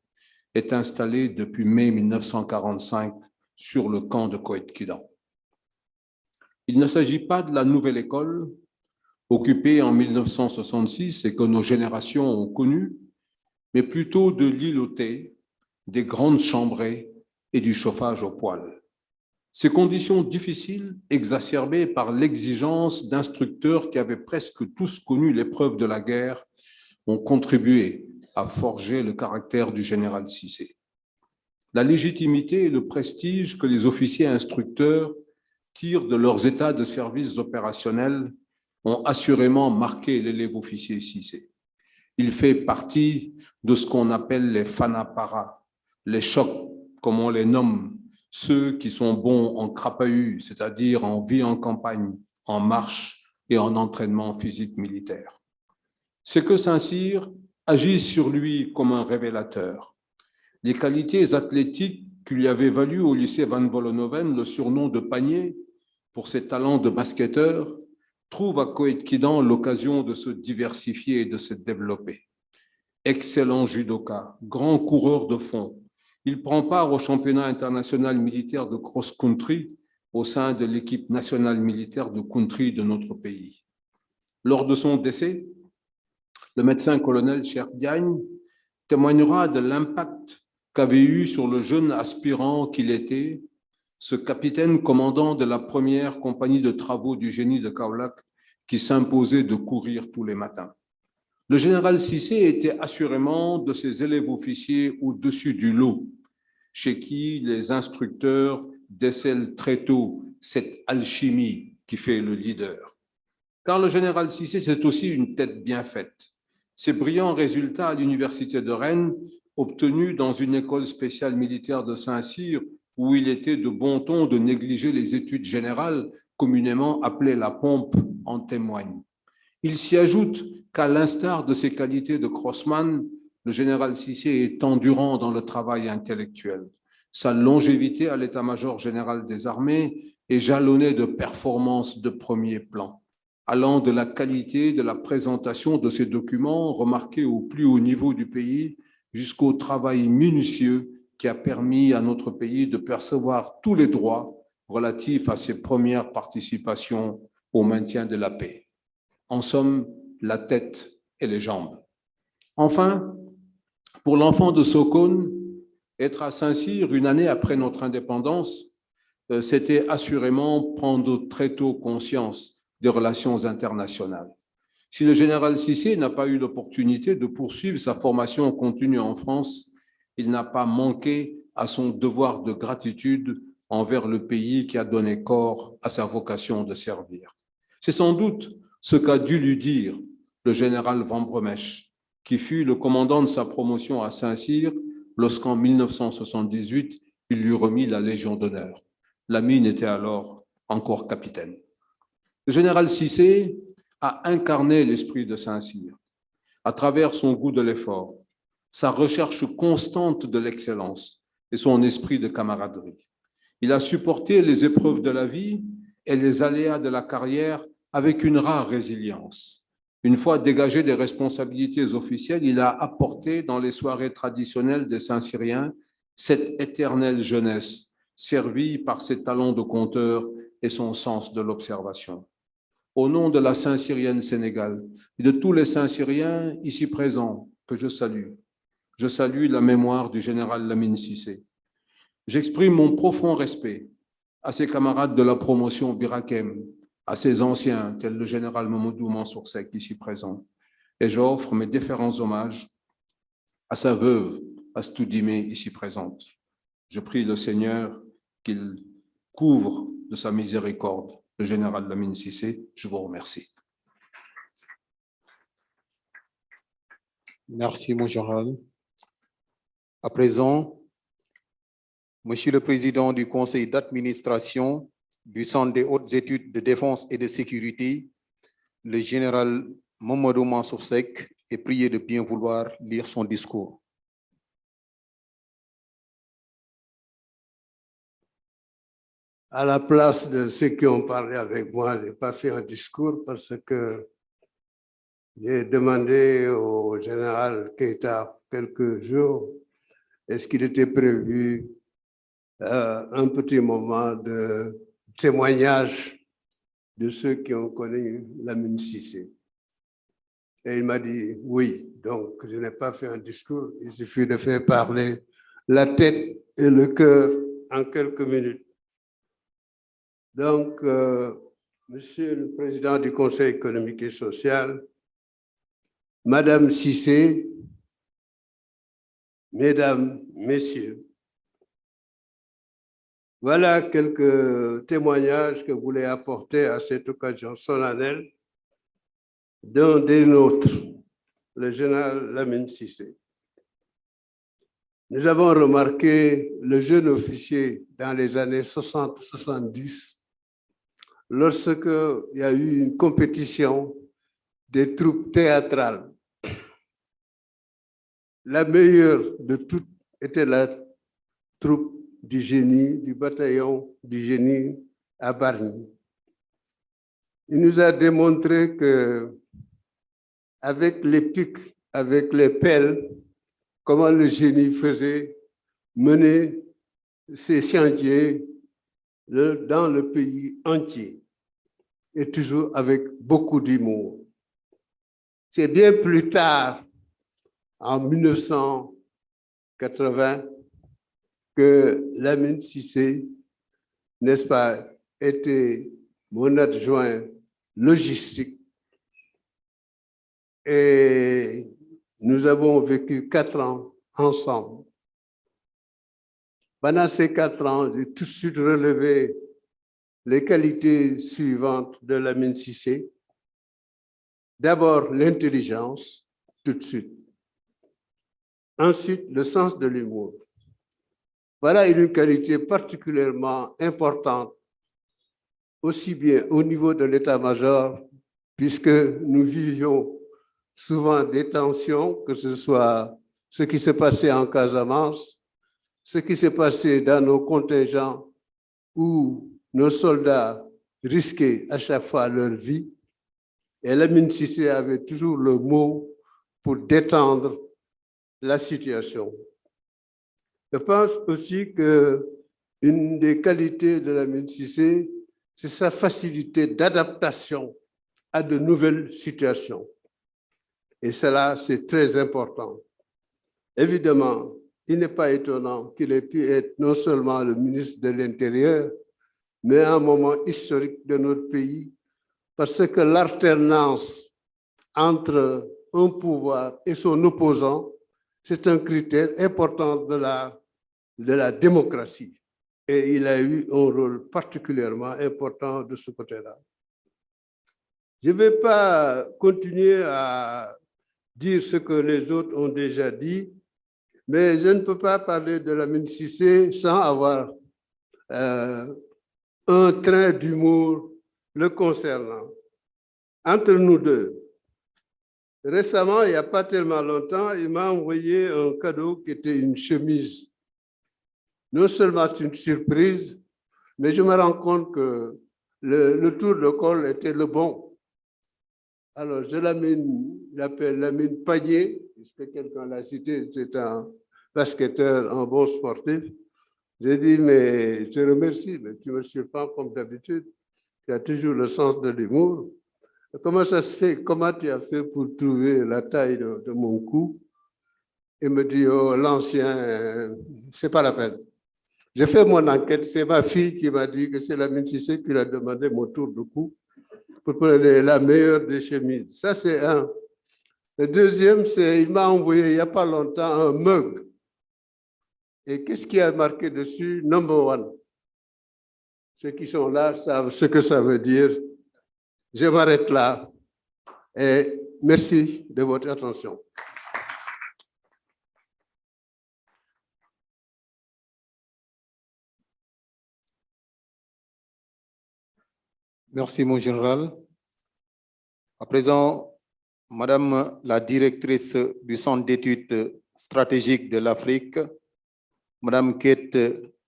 est installée depuis mai 1945 sur le camp de Koet-Kidan. Il ne s'agit pas de la nouvelle école occupée en 1966 et que nos générations ont connue, mais plutôt de l'îloté des grandes chambrées et du chauffage au poêle. Ces conditions difficiles, exacerbées par l'exigence d'instructeurs qui avaient presque tous connu l'épreuve de la guerre, ont contribué à forger le caractère du général Cissé. La légitimité et le prestige que les officiers instructeurs tirent de leurs états de service opérationnels ont assurément marqué l'élève officier Cissé. Il fait partie de ce qu'on appelle les fanapara, les chocs, comme on les nomme, ceux qui sont bons en crapahut, c'est-à-dire en vie en campagne, en marche et en entraînement physique militaire. C'est que Saint-Cyr agit sur lui comme un révélateur. Les qualités athlétiques qui lui avaient valu au lycée Van Vollenhoven le surnom de panier pour ses talents de basketteur trouvent à Coëtquidan l'occasion de se diversifier et de se développer. Excellent judoka, grand coureur de fond, il prend part au championnat international militaire de cross-country au sein de l'équipe nationale militaire de country de notre pays. Lors de son décès, le médecin-colonel Cheikh Diagne témoignera de l'impact qu'avait eu sur le jeune aspirant qu'il était, ce capitaine commandant de la première compagnie de travaux du génie de Kaolack qui s'imposait de courir tous les matins. Le général Cissé était assurément de ces élèves officiers au-dessus du lot, chez qui les instructeurs décèlent très tôt cette alchimie qui fait le leader. Car le général Cissé, c'est aussi une tête bien faite. Ses brillants résultats à l'université de Rennes, obtenus dans une école spéciale militaire de Saint-Cyr, où il était de bon ton de négliger les études générales, communément appelées la pompe, en témoignent. Il s'y ajoute qu'à l'instar de ses qualités de crossman, le général Cissé est endurant dans le travail intellectuel. Sa longévité à l'état-major général des armées est jalonnée de performances de premier plan, allant de la qualité de la présentation de ses documents remarqués au plus haut niveau du pays jusqu'au travail minutieux qui a permis à notre pays de percevoir tous les droits relatifs à ses premières participations au maintien de la paix. En somme, la tête et les jambes. Enfin, pour l'enfant de Sokone, être à Saint-Cyr une année après notre indépendance, c'était assurément prendre très tôt conscience des relations internationales. Si le général Cissé n'a pas eu l'opportunité de poursuivre sa formation continue en France, il n'a pas manqué à son devoir de gratitude envers le pays qui a donné corps à sa vocation de servir. C'est sans doute ce qu'a dû lui dire le général Van Bremech, qui fut le commandant de sa promotion à Saint-Cyr lorsqu'en 1978, il lui remit la Légion d'honneur. Lamine était alors encore capitaine. Le général Cissé a incarné l'esprit de Saint-Cyr à travers son goût de l'effort, sa recherche constante de l'excellence et son esprit de camaraderie. Il a supporté les épreuves de la vie et les aléas de la carrière avec une rare résilience. Une fois dégagé des responsabilités officielles, il a apporté dans les soirées traditionnelles des Saint-Cyriens cette éternelle jeunesse, servie par ses talents de conteur et son sens de l'observation. Au nom de la Saint-Cyrienne Sénégal et de tous les Saint-Cyriens ici présents que je salue la mémoire du général Lamine Cissé. J'exprime mon profond respect à ses camarades de la promotion Birakem, à ses anciens, tels le général Mamadou Mansour Seck, ici présent, et j'offre mes déférents hommages à sa veuve, Astou Dimé, ici présente. Je prie le Seigneur qu'il couvre de sa miséricorde le général Lamine Cissé. Je vous remercie. Merci, mon général. À présent, Monsieur le Président du Conseil d'administration du Centre des hautes études de défense et de sécurité, le général Mamadou Mansour Seck est prié de bien vouloir lire son discours. À la place de ceux qui ont parlé avec moi, je n'ai pas fait un discours parce que j'ai demandé au général Keïta quelques jours, est-ce qu'il était prévu un petit moment de témoignage de ceux qui ont connu Lamine Cissé. Et il m'a dit oui, donc je n'ai pas fait un discours, il suffit de faire parler la tête et le cœur en quelques minutes. Donc, Monsieur le Président du Conseil économique et social, Madame Cissé, Mesdames, Messieurs, voilà quelques témoignages que vous voulez apporter à cette occasion solennelle d'un des nôtres, le général Lamine Cissé. Nous avons remarqué le jeune officier dans les années 60-70, lorsqu'il y a eu une compétition des troupes théâtrales. La meilleure de toutes était la troupe du génie, du bataillon du génie à Bargny. Il nous a démontré que, avec les pics, avec les pelles, comment le génie faisait mener ses chantiers dans le pays entier, et toujours avec beaucoup d'humour. C'est bien plus tard, en 1980, que Lamine Cissé, n'est-ce pas, était mon adjoint logistique. Et nous avons vécu 4 ans ensemble. Pendant ces 4 ans, j'ai tout de suite relevé les qualités suivantes de Lamine Cissé. D'abord, l'intelligence, tout de suite. Ensuite, le sens de l'humour. Voilà une qualité particulièrement importante, aussi bien au niveau de l'état-major, puisque nous vivions souvent des tensions, que ce soit ce qui s'est passé en Casamance, ce qui s'est passé dans nos contingents où nos soldats risquaient à chaque fois leur vie. Et Lamine Cissé avait toujours le mot pour détendre la situation. Je pense aussi qu'une des qualités de Lamine Cissé, c'est sa facilité d'adaptation à de nouvelles situations. Et cela, c'est très important. Évidemment, il n'est pas étonnant qu'il ait pu être non seulement le ministre de l'Intérieur, mais à un moment historique de notre pays, parce que l'alternance entre un pouvoir et son opposant, c'est un critère important de la démocratie. Et il a eu un rôle particulièrement important de ce côté-là. Je ne vais pas continuer à dire ce que les autres ont déjà dit, mais je ne peux pas parler de Lamine Cissé sans avoir un trait d'humour le concernant. Entre nous deux, récemment, il n'y a pas tellement longtemps, il m'a envoyé un cadeau qui était une chemise. Non seulement c'est une surprise, mais je me rends compte que le tour de col était le bon. Alors, je l'appelle Lamine Panier, puisque quelqu'un l'a cité, c'est un basketteur, un bon sportif. J'ai dit, mais je te remercie, mais tu me surprends comme d'habitude. Tu as toujours le sens de l'humour. Comment ça se fait? Comment tu as fait pour trouver la taille de mon cou? Il me dit, oh, l'ancien, c'est pas la peine. J'ai fait mon enquête, c'est ma fille qui m'a dit que c'est Lamine Cissé qui a demandé mon tour de cou pour prendre la meilleure des chemises. Ça, c'est un. Le deuxième, c'est il m'a envoyé il n'y a pas longtemps un mug. Et qu'est-ce qui a marqué dessus? Number one. Ceux qui sont là savent ce que ça veut dire. Je m'arrête là. Et merci de votre attention. Merci, mon général. À présent, Madame la directrice du Centre d'études stratégiques de l'Afrique, Madame Kate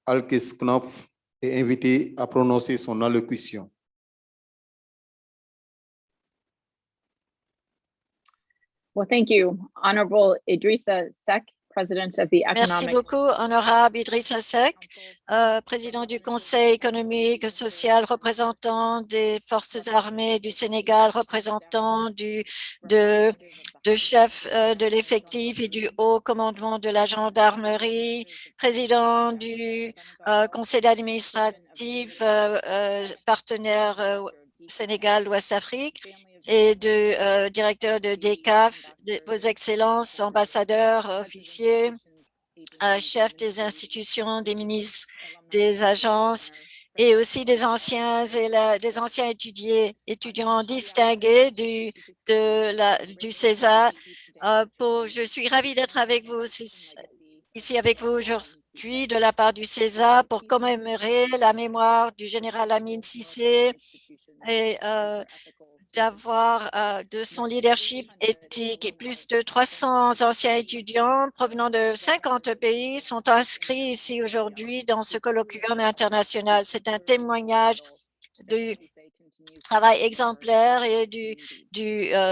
Alkes-Knopf, est invitée à prononcer son allocution. Well, thank you, Honorable Idrissa Seck, Merci beaucoup, honorable Idrissa Seck, président du Conseil économique et social, représentant des forces armées du Sénégal, représentant de chef de l'effectif et du haut commandement de la gendarmerie, président du conseil administratif partenaire Sénégal-Ouest-Afrique, et de directeur de DECAF, vos excellences, ambassadeurs, officiers, chefs des institutions, des ministres, des agences et aussi des anciens étudiants distingués du CESA. Je suis ravie d'être avec vous ici avec vous aujourd'hui de la part du CESA pour commémorer la mémoire du général Amin Cissé et de son leadership éthique. Et plus de 300 anciens étudiants provenant de 50 pays sont inscrits ici aujourd'hui dans ce colloquium international. C'est un témoignage du travail exemplaire et du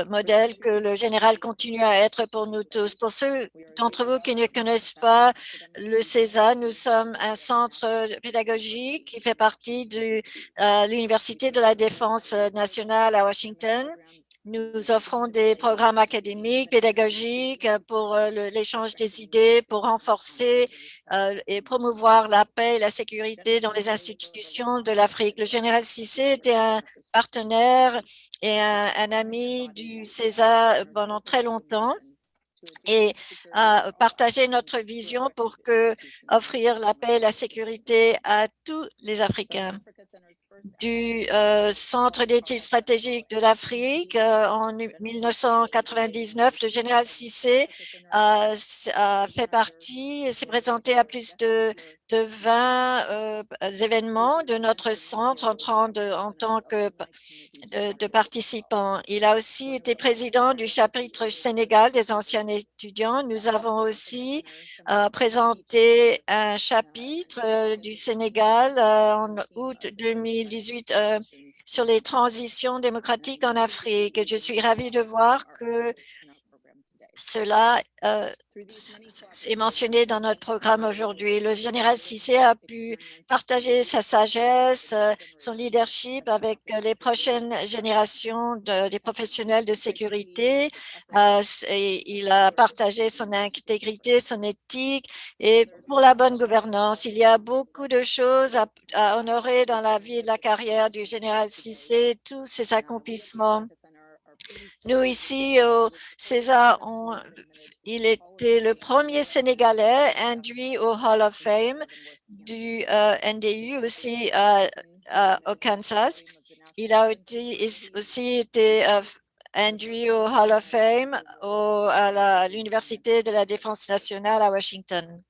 modèle que le général continue à être pour nous tous. Pour ceux d'entre vous qui ne connaissent pas le CESA, nous sommes un centre pédagogique qui fait partie de l'Université de la Défense nationale à Washington. Nous offrons des programmes académiques, pédagogiques pour l'échange des idées, pour renforcer et promouvoir la paix et la sécurité dans les institutions de l'Afrique. Le général Cissé était un partenaire et un ami du CESA pendant très longtemps et partager notre vision pour offrir la paix et la sécurité à tous les Africains. Du Centre d'études stratégiques de l'Afrique en 1999, le général Cissé fait partie, s'est présenté à plus de 20 événements de notre centre en tant que de participants. Il a aussi été président du chapitre Sénégal des anciens étudiants. Nous avons aussi présenté un chapitre du Sénégal en août 2018 sur les transitions démocratiques en Afrique. Et je suis ravie de voir que cela est mentionné dans notre programme aujourd'hui. Le général Cissé a pu partager sa sagesse, son leadership avec les prochaines générations des professionnels de sécurité. Et il a partagé son intégrité, son éthique et pour la bonne gouvernance. Il y a beaucoup de choses à honorer dans la vie et la carrière du général Cissé, tous ses accomplissements. Nous, ici, au CESA, il était le premier Sénégalais induit au Hall of Fame du NDU, aussi au Kansas. Il a aussi été induit au Hall of Fame à l'Université de la Défense nationale à Washington.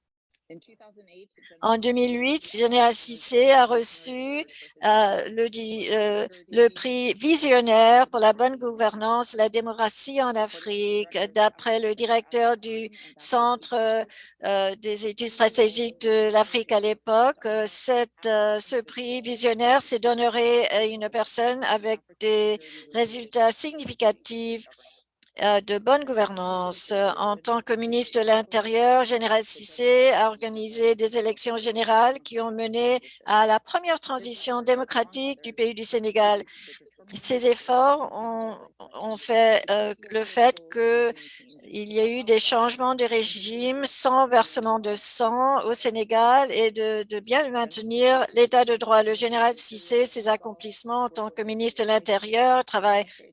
En 2008, général Cissé a reçu le prix visionnaire pour la bonne gouvernance et la démocratie en Afrique. D'après le directeur du Centre des études stratégiques de l'Afrique à l'époque, ce prix visionnaire s'est donné à une personne avec des résultats significatifs de bonne gouvernance. En tant que ministre de l'Intérieur, général Cissé a organisé des élections générales qui ont mené à la première transition démocratique du pays du Sénégal. Ces efforts ont fait le fait qu'il y a eu des changements de régime sans versement de sang au Sénégal et de bien maintenir l'état de droit. Le général Cissé, ses accomplissements en tant que ministre de l'Intérieur,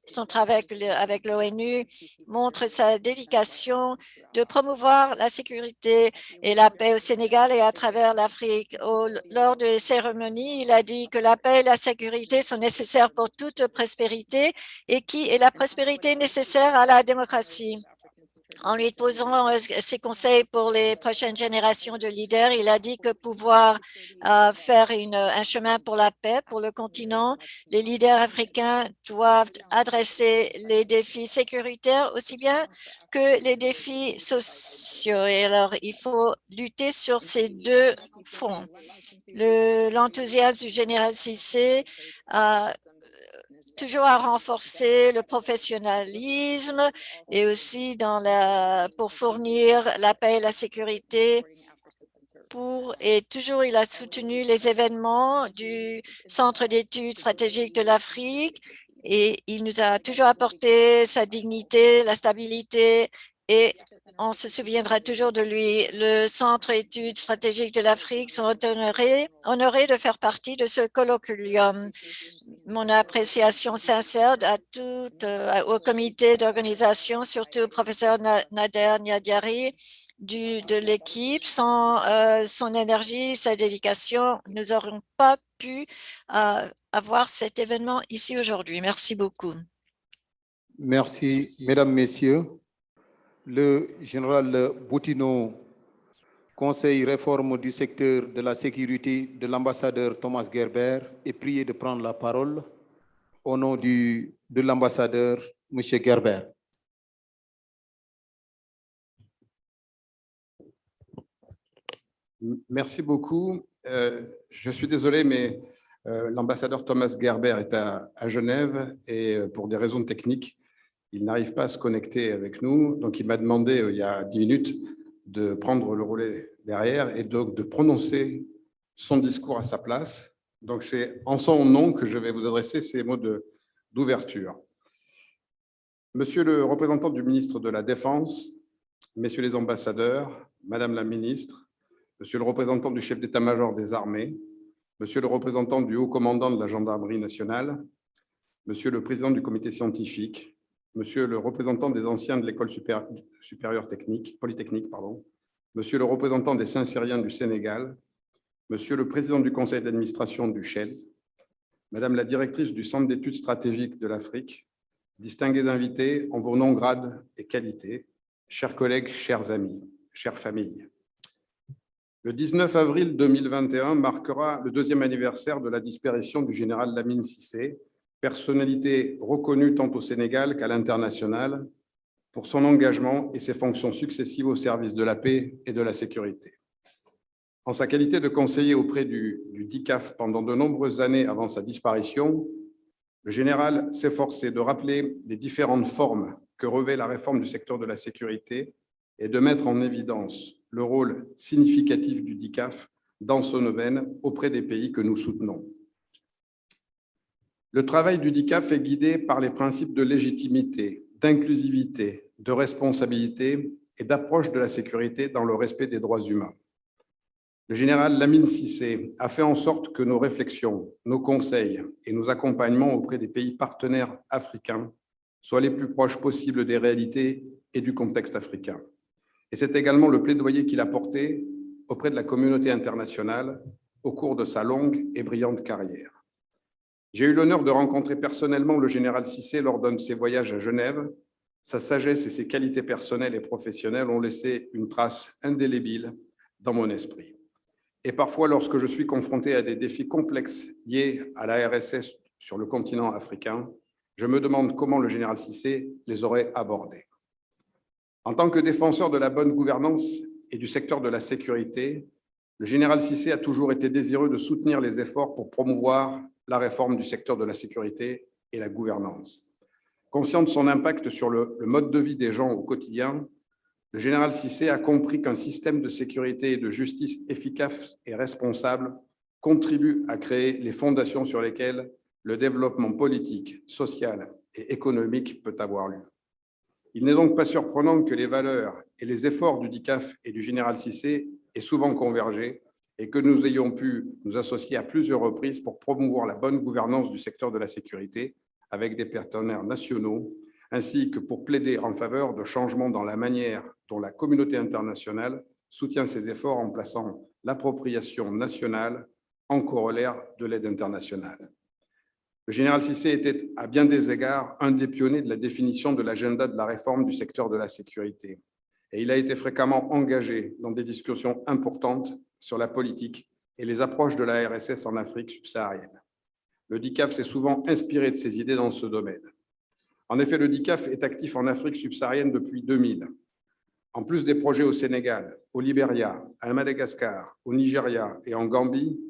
son travail avec l'ONU montre sa dédication de promouvoir la sécurité et la paix au Sénégal et à travers l'Afrique. Lors de cérémonies, il a dit que la paix et la sécurité sont nécessaires pour toute prospérité et la prospérité nécessaire à la démocratie. En lui posant ses conseils pour les prochaines générations de leaders, il a dit que pouvoir faire un chemin pour la paix pour le continent, les leaders africains doivent adresser les défis sécuritaires aussi bien que les défis sociaux. Et alors, il faut lutter sur ces deux fronts. L'enthousiasme du général Cissé toujours à renforcer le professionnalisme et aussi pour fournir la paix et la sécurité. Et toujours, il a soutenu les événements du Centre d'études stratégiques de l'Afrique et il nous a toujours apporté sa dignité, la stabilité et on se souviendra toujours de lui. Le Centre d'études stratégiques de l'Afrique sont honorés de faire partie de ce colloquium. Mon appréciation sincère au comité d'organisation, surtout au professeur Nader Niadiari, de l'équipe. Sans son énergie, sa dédication, nous n'aurions pas pu avoir cet événement ici aujourd'hui. Merci beaucoup. Merci, Mesdames, Messieurs. Le général Boutino, Conseil réforme du secteur de la sécurité de l'ambassadeur Thomas Gerber, est prié de prendre la parole au nom de l'ambassadeur, M. Gerber. Merci beaucoup. Je suis désolé, mais l'ambassadeur Thomas Gerber est à Genève et pour des raisons techniques, il n'arrive pas à se connecter avec nous. Donc, il m'a demandé il y a 10 minutes de prendre le relais derrière et donc de prononcer son discours à sa place. Donc, c'est en son nom que je vais vous adresser ces mots d'ouverture. Monsieur le représentant du ministre de la Défense, messieurs les ambassadeurs, Madame la ministre, Monsieur le représentant du chef d'état-major des armées, Monsieur le représentant du haut commandant de la gendarmerie nationale, Monsieur le président du comité scientifique, Monsieur le représentant des anciens de l'école supérieure polytechnique, Monsieur le représentant des Saint-Cyriens du Sénégal, Monsieur le président du conseil d'administration du CHES, Madame la directrice du Centre d'études stratégiques de l'Afrique, distingués invités en vos noms, grades et qualités, chers collègues, chers amis, chères familles. Le 19 avril 2021 marquera le 2e anniversaire de la disparition du général Lamine Cissé, personnalité reconnue tant au Sénégal qu'à l'international pour son engagement et ses fonctions successives au service de la paix et de la sécurité. En sa qualité de conseiller auprès du DICAF pendant de nombreuses années avant sa disparition, le général s'efforçait de rappeler les différentes formes que revêt la réforme du secteur de la sécurité et de mettre en évidence le rôle significatif du DICAF dans ce domaine auprès des pays que nous soutenons. Le travail du DICAF est guidé par les principes de légitimité, d'inclusivité, de responsabilité et d'approche de la sécurité dans le respect des droits humains. Le général Lamine Cissé a fait en sorte que nos réflexions, nos conseils et nos accompagnements auprès des pays partenaires africains soient les plus proches possibles des réalités et du contexte africain. Et c'est également le plaidoyer qu'il a porté auprès de la communauté internationale au cours de sa longue et brillante carrière. J'ai eu l'honneur de rencontrer personnellement le général Cissé lors d'un de ses voyages à Genève. Sa sagesse et ses qualités personnelles et professionnelles ont laissé une trace indélébile dans mon esprit. Et parfois, lorsque je suis confronté à des défis complexes liés à la RSS sur le continent africain, je me demande comment le général Cissé les aurait abordés. En tant que défenseur de la bonne gouvernance et du secteur de la sécurité, le général Cissé a toujours été désireux de soutenir les efforts pour promouvoir la réforme du secteur de la sécurité et la gouvernance. Conscient de son impact sur le mode de vie des gens au quotidien, le général Cissé a compris qu'un système de sécurité et de justice efficace et responsable contribue à créer les fondations sur lesquelles le développement politique, social et économique peut avoir lieu. Il n'est donc pas surprenant que les valeurs et les efforts du DICAF et du général Cissé aient souvent convergé et que nous ayons pu nous associer à plusieurs reprises pour promouvoir la bonne gouvernance du secteur de la sécurité avec des partenaires nationaux, ainsi que pour plaider en faveur de changements dans la manière dont la communauté internationale soutient ces efforts en plaçant l'appropriation nationale en corollaire de l'aide internationale. Le général Cissé était, à bien des égards, un des pionniers de la définition de l'agenda de la réforme du secteur de la sécurité. Et il a été fréquemment engagé dans des discussions importantes sur la politique et les approches de la RSS en Afrique subsaharienne. Le DICAF s'est souvent inspiré de ses idées dans ce domaine. En effet, le DICAF est actif en Afrique subsaharienne depuis 2000. En plus des projets au Sénégal, au Libéria, à Madagascar, au Nigeria et en Gambie,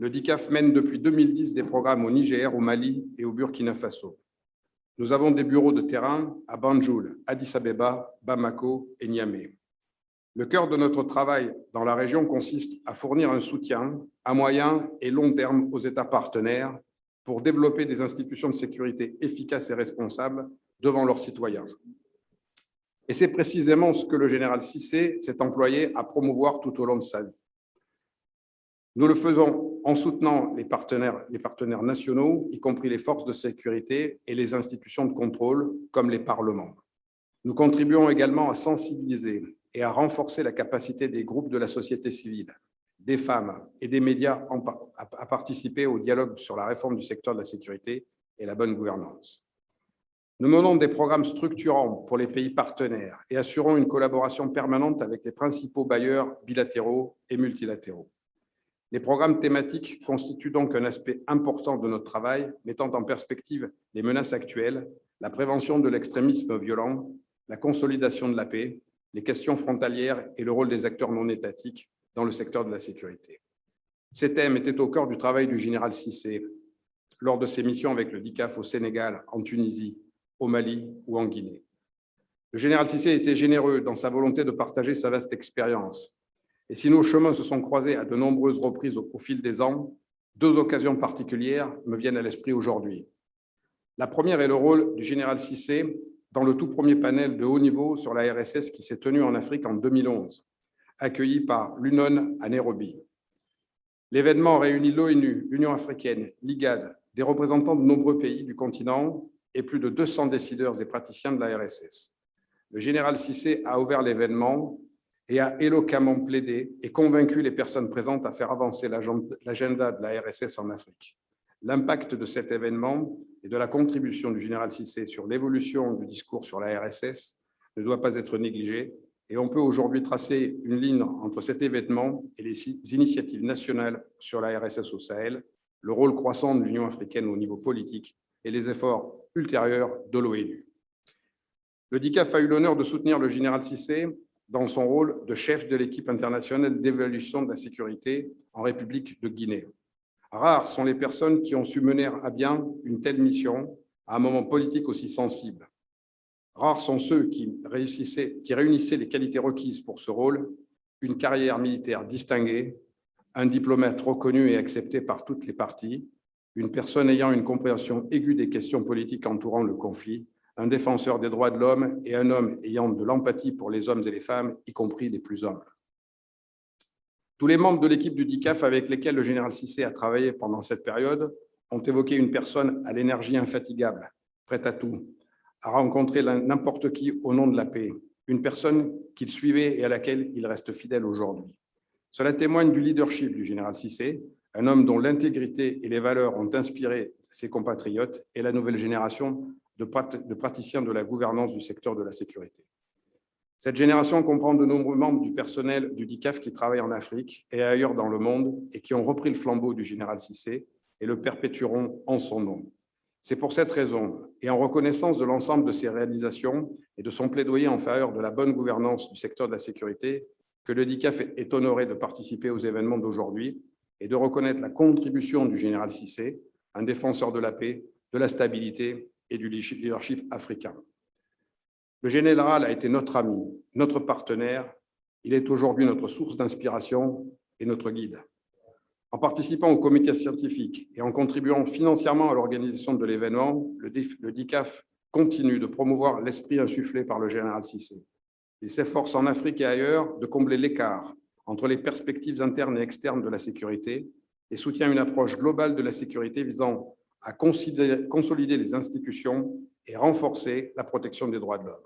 Le DICAF mène depuis 2010 des programmes au Niger, au Mali et au Burkina Faso. Nous avons des bureaux de terrain à Banjul, Addis Abeba, Bamako et Niamey. Le cœur de notre travail dans la région consiste à fournir un soutien à moyen et long terme aux États partenaires pour développer des institutions de sécurité efficaces et responsables devant leurs citoyens. Et c'est précisément ce que le général Cissé s'est employé à promouvoir tout au long de sa vie. Nous le faisons en soutenant les partenaires nationaux, y compris les forces de sécurité et les institutions de contrôle, comme les parlements. Nous contribuons également à sensibiliser et à renforcer la capacité des groupes de la société civile, des femmes et des médias à participer au dialogue sur la réforme du secteur de la sécurité et la bonne gouvernance. Nous menons des programmes structurants pour les pays partenaires et assurons une collaboration permanente avec les principaux bailleurs bilatéraux et multilatéraux. Les programmes thématiques constituent donc un aspect important de notre travail, mettant en perspective les menaces actuelles, la prévention de l'extrémisme violent, la consolidation de la paix, les questions frontalières et le rôle des acteurs non étatiques dans le secteur de la sécurité. Ces thèmes étaient au cœur du travail du général Cissé lors de ses missions avec le DICAF au Sénégal, en Tunisie, au Mali ou en Guinée. Le général Cissé était généreux dans sa volonté de partager sa vaste expérience. Et si nos chemins se sont croisés à de nombreuses reprises au fil des ans, deux occasions particulières me viennent à l'esprit aujourd'hui. La première est le rôle du général Cissé dans le tout premier panel de haut niveau sur la RSS qui s'est tenu en Afrique en 2011, accueilli par l'UNON à Nairobi. L'événement réunit l'ONU, l'Union africaine, l'IGAD, des représentants de nombreux pays du continent et plus de 200 décideurs et praticiens de la RSS. Le général Cissé a ouvert l'événement et a éloquemment plaidé et convaincu les personnes présentes à faire avancer l'agenda de la RSS en Afrique. L'impact de cet événement et de la contribution du général Cissé sur l'évolution du discours sur la RSS ne doit pas être négligé et on peut aujourd'hui tracer une ligne entre cet événement et les initiatives nationales sur la RSS au Sahel, le rôle croissant de l'Union africaine au niveau politique et les efforts ultérieurs de l'ONU. Le DICAF a eu l'honneur de soutenir le général Cissé dans son rôle de chef de l'équipe internationale d'évaluation de la sécurité en République de Guinée. Rares sont les personnes qui ont su mener à bien une telle mission à un moment politique aussi sensible. Rares sont ceux qui réunissaient les qualités requises pour ce rôle, une carrière militaire distinguée, un diplomate reconnu et accepté par toutes les parties, une personne ayant une compréhension aiguë des questions politiques entourant le conflit, un défenseur des droits de l'homme et un homme ayant de l'empathie pour les hommes et les femmes, y compris les plus humbles. Tous les membres de l'équipe du DICAF avec lesquels le général Cissé a travaillé pendant cette période ont évoqué une personne à l'énergie infatigable, prête à tout, à rencontrer n'importe qui au nom de la paix, une personne qu'il suivait et à laquelle il reste fidèle aujourd'hui. Cela témoigne du leadership du général Cissé, un homme dont l'intégrité et les valeurs ont inspiré ses compatriotes et la nouvelle génération de praticiens de la gouvernance du secteur de la sécurité. Cette génération comprend de nombreux membres du personnel du DICAF qui travaillent en Afrique et ailleurs dans le monde et qui ont repris le flambeau du général Cissé et le perpétueront en son nom. C'est pour cette raison, et en reconnaissance de l'ensemble de ses réalisations et de son plaidoyer en faveur de la bonne gouvernance du secteur de la sécurité, que le DICAF est honoré de participer aux événements d'aujourd'hui et de reconnaître la contribution du général Cissé, un défenseur de la paix, de la stabilité et du leadership africain. Le général a été notre ami, notre partenaire. Il est aujourd'hui notre source d'inspiration et notre guide. En participant au comité scientifique et en contribuant financièrement à l'organisation de l'événement, le DICAF continue de promouvoir l'esprit insufflé par le général Cissé. Il s'efforce en Afrique et ailleurs de combler l'écart entre les perspectives internes et externes de la sécurité et soutient une approche globale de la sécurité visant à consolider les institutions et renforcer la protection des droits de l'homme.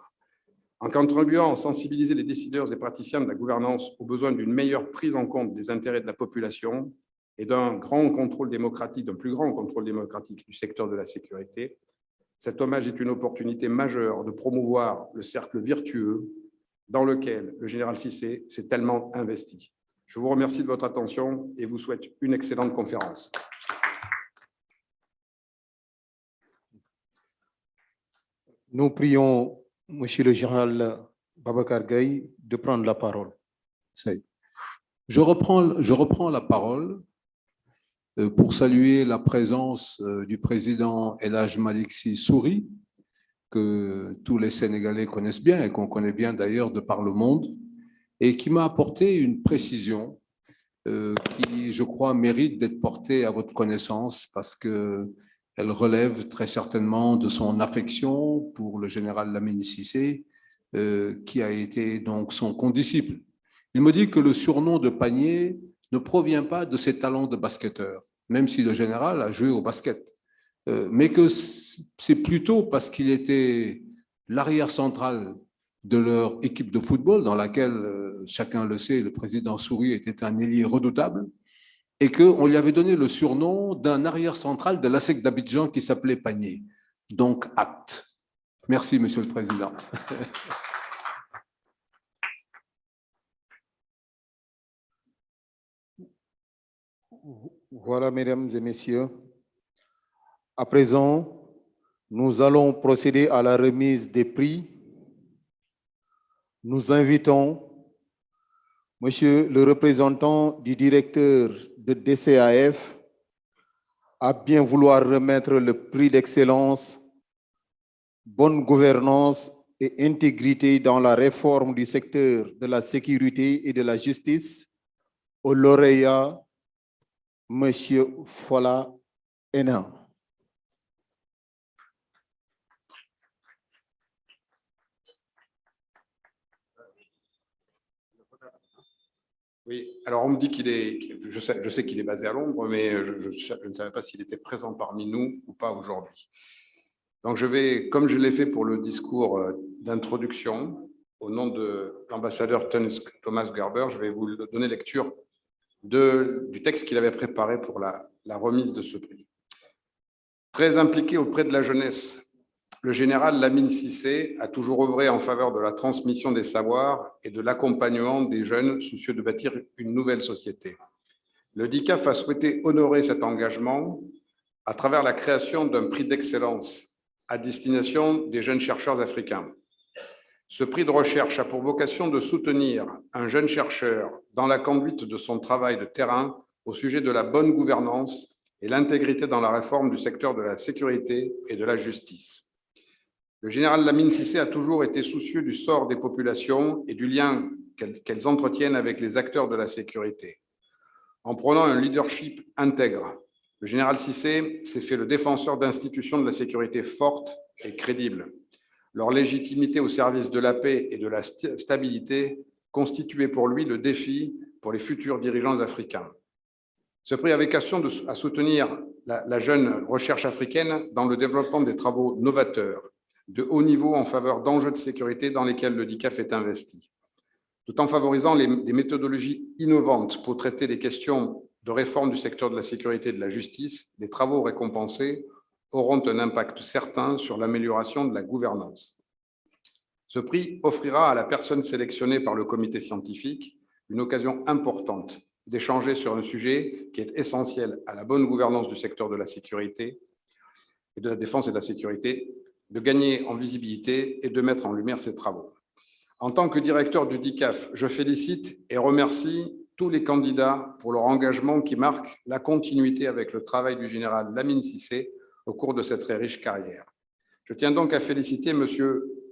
En contribuant à sensibiliser les décideurs et praticiens de la gouvernance aux besoins d'une meilleure prise en compte des intérêts de la population et d'un plus grand contrôle démocratique du secteur de la sécurité, cet hommage est une opportunité majeure de promouvoir le cercle vertueux dans lequel le général Cissé s'est tellement investi. Je vous remercie de votre attention et vous souhaite une excellente conférence. Nous prions Monsieur le général Babacar Gaye de prendre la parole. Je reprends la parole pour saluer la présence du président El Hadj Malick Sy Souris, que tous les Sénégalais connaissent bien et qu'on connaît bien d'ailleurs de par le monde, et qui m'a apporté une précision qui, je crois, mérite d'être portée à votre connaissance parce qu'elle relève très certainement de son affection pour le général Lamine Cissé, qui a été donc son condisciple. Il me dit que le surnom de Panier ne provient pas de ses talents de basketteur, même si le général a joué au basket, mais que c'est plutôt parce qu'il était l'arrière central de leur équipe de football, dans laquelle, chacun le sait, le président Souris était un ailier redoutable, et qu'on lui avait donné le surnom d'un arrière central de l'ASEC d'Abidjan qui s'appelait Panier. Donc, acte. Merci, Monsieur le Président. Voilà, mesdames et messieurs. À présent, nous allons procéder à la remise des prix. Nous invitons Monsieur le représentant du directeur de DCAF à bien vouloir remettre le prix d'excellence, bonne gouvernance et intégrité dans la réforme du secteur de la sécurité et de la justice au lauréat Monsieur Fola Ena. Oui, alors on me dit qu'il est, je sais qu'il est basé à Londres, mais je ne savais pas s'il était présent parmi nous ou pas aujourd'hui. Donc je vais, comme je l'ai fait pour le discours d'introduction, au nom de l'ambassadeur Thomas Gerber, je vais vous donner lecture du texte qu'il avait préparé pour la remise de ce prix. Très impliqué auprès de la jeunesse, le général Lamine Cissé a toujours œuvré en faveur de la transmission des savoirs et de l'accompagnement des jeunes soucieux de bâtir une nouvelle société. Le DICAF a souhaité honorer cet engagement à travers la création d'un prix d'excellence à destination des jeunes chercheurs africains. Ce prix de recherche a pour vocation de soutenir un jeune chercheur dans la conduite de son travail de terrain au sujet de la bonne gouvernance et l'intégrité dans la réforme du secteur de la sécurité et de la justice. Le général Lamine Cissé a toujours été soucieux du sort des populations et du lien qu'elles entretiennent avec les acteurs de la sécurité. En prenant un leadership intègre, le général Cissé s'est fait le défenseur d'institutions de la sécurité fortes et crédibles. Leur légitimité au service de la paix et de la stabilité constituait pour lui le défi pour les futurs dirigeants africains. Ce prix a vocation à soutenir la jeune recherche africaine dans le développement des travaux novateurs de haut niveau en faveur d'enjeux de sécurité dans lesquels le DICAF est investi, tout en favorisant des méthodologies innovantes pour traiter les questions de réforme du secteur de la sécurité et de la justice. Les travaux récompensés auront un impact certain sur l'amélioration de la gouvernance. Ce prix offrira à la personne sélectionnée par le comité scientifique une occasion importante d'échanger sur un sujet qui est essentiel à la bonne gouvernance du secteur de la sécurité et de la défense et de la sécurité, de gagner en visibilité et de mettre en lumière ses travaux. En tant que directeur du DICAF, je félicite et remercie tous les candidats pour leur engagement qui marque la continuité avec le travail du général Lamine Cissé au cours de cette très riche carrière. Je tiens donc à féliciter M.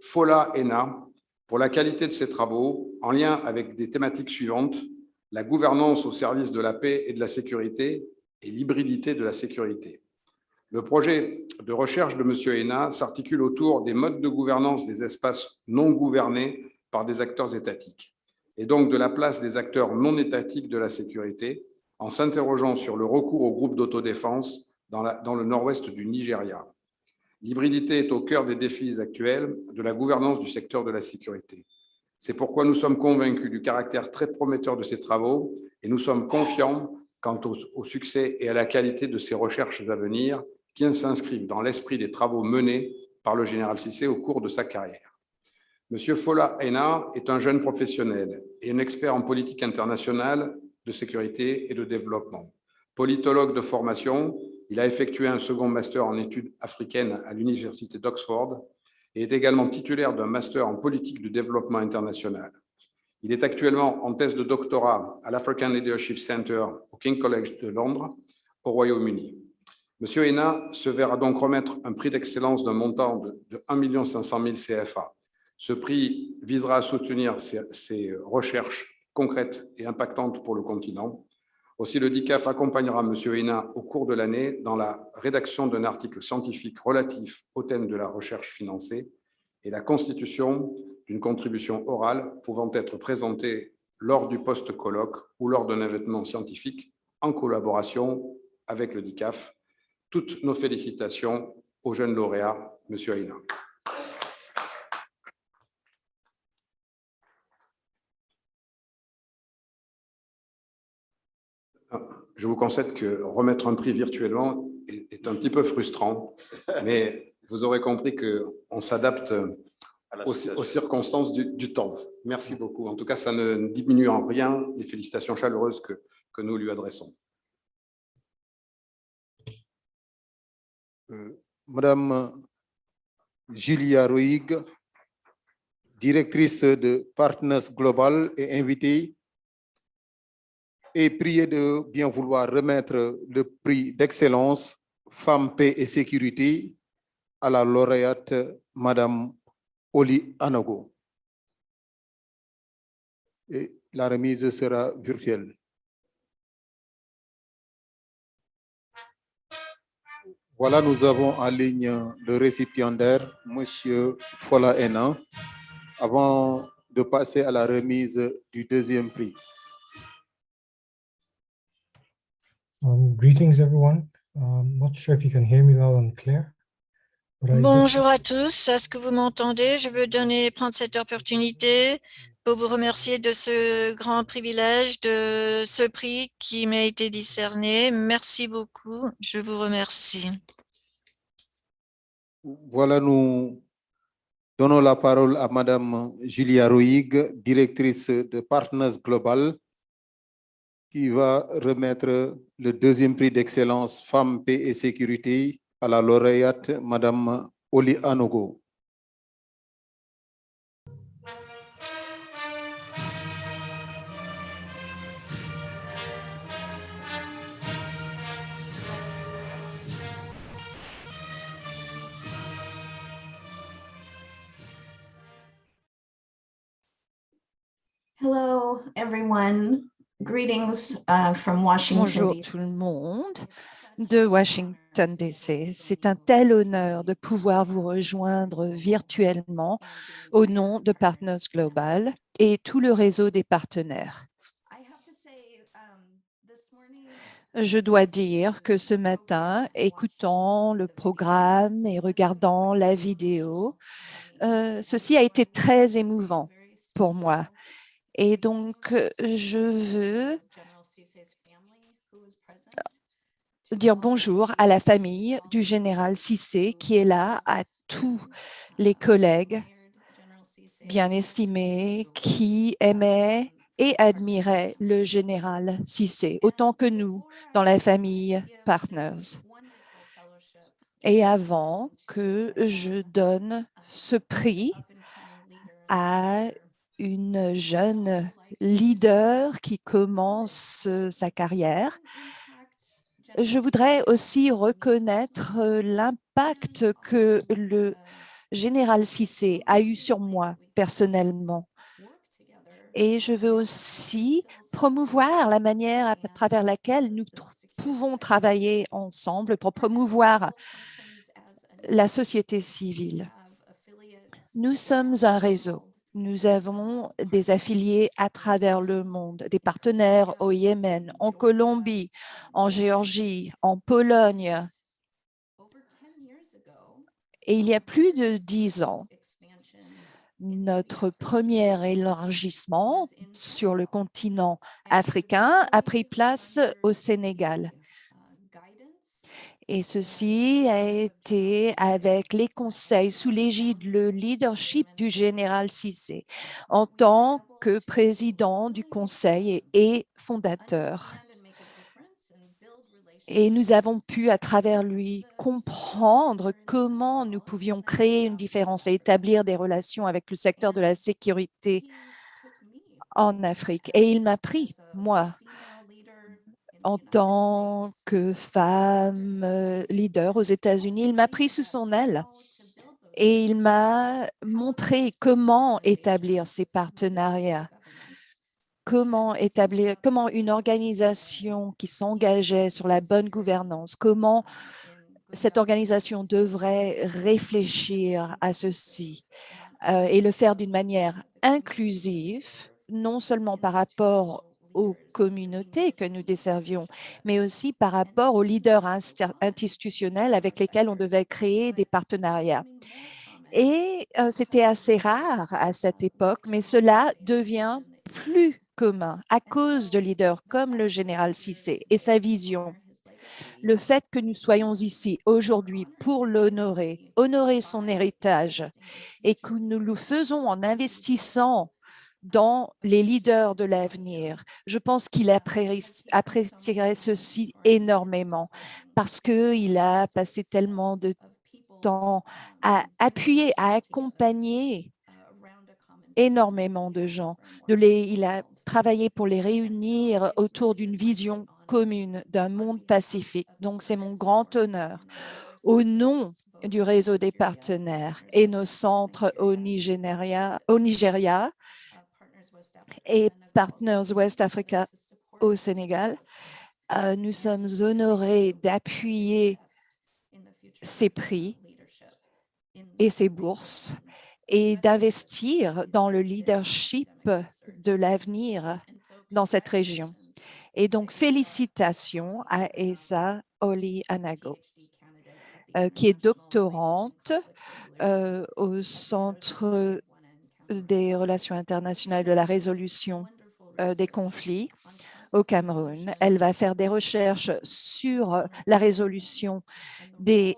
Fola Ena pour la qualité de ses travaux en lien avec des thématiques suivantes: la gouvernance au service de la paix et de la sécurité et l'hybridité de la sécurité. Le projet de recherche de M. Ena s'articule autour des modes de gouvernance des espaces non gouvernés par des acteurs étatiques, et donc de la place des acteurs non étatiques de la sécurité, en s'interrogeant sur le recours aux groupes d'autodéfense dans le nord-ouest du Nigeria. L'hybridité est au cœur des défis actuels de la gouvernance du secteur de la sécurité. C'est pourquoi nous sommes convaincus du caractère très prometteur de ces travaux et nous sommes confiants quant au succès et à la qualité de ces recherches à venir qui s'inscrivent dans l'esprit des travaux menés par le général Cissé au cours de sa carrière. M. Fola Ena est un jeune professionnel et un expert en politique internationale de sécurité et de développement. Politologue de formation, il a effectué un second master en études africaines à l'Université d'Oxford et est également titulaire d'un master en politique du développement international. Il est actuellement en thèse de doctorat à l'African Leadership Center au King's College de Londres, au Royaume-Uni. Monsieur Hénin se verra donc remettre un prix d'excellence d'un montant de 1 500 000 CFA. Ce prix visera à soutenir ces recherches concrètes et impactantes pour le continent. Aussi, le DICAF accompagnera M. Hénin au cours de l'année dans la rédaction d'un article scientifique relatif au thème de la recherche financée et la constitution d'une contribution orale pouvant être présentée lors du post-colloque ou lors d'un événement scientifique en collaboration avec le DICAF. Toutes nos félicitations au jeune lauréat, M. Hénin. Je vous concède que remettre un prix virtuellement est un petit peu frustrant, mais vous aurez compris qu'on s'adapte aux circonstances du temps. Merci beaucoup. En tout cas, ça ne diminue en rien les félicitations chaleureuses que nous lui adressons. Madame Julia Roig, directrice de Partners Global, est invitée et priée de bien vouloir remettre le prix d'excellence Femmes, Paix et Sécurité à la lauréate Madame Oli Anogo. Et la remise sera virtuelle. Voilà, nous avons en ligne le récipiendaire, Monsieur Fola Hénin, avant de passer à la remise du deuxième prix. Greetings, everyone. Not sure if you can hear me loud and clear. Bonjour à tous, est-ce que vous m'entendez? Je veux prendre cette opportunité pour vous remercier de ce grand privilège, de ce prix qui m'a été décerné. Merci beaucoup, je vous remercie. Voilà, nous donnons la parole à Madame Julia Roig, directrice de Partners Global, qui va remettre le deuxième prix d'excellence Femmes, Paix et Sécurité à la lauréate Madame Oli Anogo. Hello, everyone. Greetings from Washington. Bonjour tout le monde de Washington, D.C. C'est un tel honneur de pouvoir vous rejoindre virtuellement au nom de Partners Global et tout le réseau des partenaires. Je dois dire que ce matin, écoutant le programme et regardant la vidéo, ceci a été très émouvant pour moi. Et donc, je veux dire bonjour à la famille du général Cissé qui est là, à tous les collègues bien estimés qui aimaient et admiraient le général Cissé, autant que nous dans la famille Partners. Et avant que je donne ce prix à une jeune leader qui commence sa carrière, je voudrais aussi reconnaître l'impact que le général Cissé a eu sur moi personnellement. Et je veux aussi promouvoir la manière à travers laquelle nous pouvons travailler ensemble pour promouvoir la société civile. Nous sommes un réseau. Nous avons des affiliés à travers le monde, des partenaires au Yémen, en Colombie, en Géorgie, en Pologne. Et il y a plus de 10 ans, notre premier élargissement sur le continent africain a pris place au Sénégal. Et ceci a été avec les conseils sous l'égide, le leadership du général Cissé en tant que président du conseil et fondateur. Et nous avons pu, à travers lui, comprendre comment nous pouvions créer une différence et établir des relations avec le secteur de la sécurité en Afrique. Et il m'a pris, moi, en tant que femme leader aux États-Unis, il m'a pris sous son aile et il m'a montré comment établir ces partenariats, comment une organisation qui s'engageait sur la bonne gouvernance, comment cette organisation devrait réfléchir à ceci et le faire d'une manière inclusive, non seulement par rapport aux communautés que nous desservions, mais aussi par rapport aux leaders institutionnels avec lesquels on devait créer des partenariats. Et c'était assez rare à cette époque, mais cela devient plus commun à cause de leaders comme le général Cissé et sa vision. Le fait que nous soyons ici aujourd'hui pour l'honorer, honorer son héritage, et que nous le faisons en investissant dans les leaders de l'avenir, je pense qu'il apprécierait ceci énormément parce qu'il a passé tellement de temps à appuyer, à accompagner énormément de gens. Il a travaillé pour les réunir autour d'une vision commune d'un monde pacifique. Donc, c'est mon grand honneur. Au nom du réseau des partenaires et nos centres au Nigeria et Partners West Africa au Sénégal, nous sommes honorés d'appuyer ces prix et ces bourses et d'investir dans le leadership de l'avenir dans cette région. Et donc, félicitations à Esa Oli-Anago, qui est doctorante au Centre des relations internationales de la résolution des conflits au Cameroun. Elle va faire des recherches sur la résolution des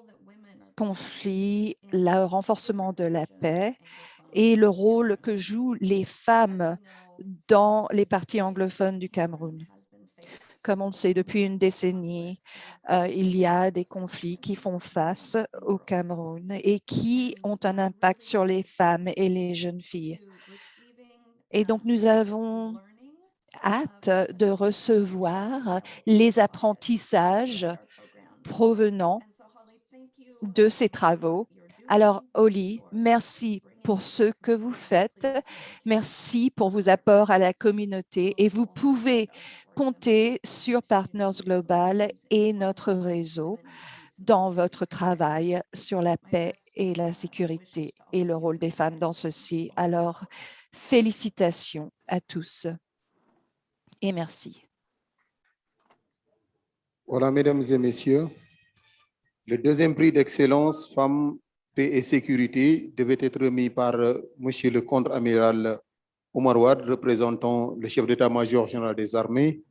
conflits, le renforcement de la paix et le rôle que jouent les femmes dans les parties anglophones du Cameroun. Comme on le sait, depuis une décennie, il y a des conflits qui font face au Cameroun et qui ont un impact sur les femmes et les jeunes filles. Et donc, nous avons hâte de recevoir les apprentissages provenant de ces travaux. Alors, Oli, merci pour ce que vous faites. Merci pour vos apports à la communauté et vous pouvez compter sur Partners Global et notre réseau dans votre travail sur la paix et la sécurité et le rôle des femmes dans ceci. Alors, félicitations à tous et merci. Voilà, mesdames et messieurs, le deuxième prix d'excellence Femmes, Paix et Sécurité devait être remis par Monsieur le contre-amiral Omar Wade, représentant le chef d'état-major général des armées.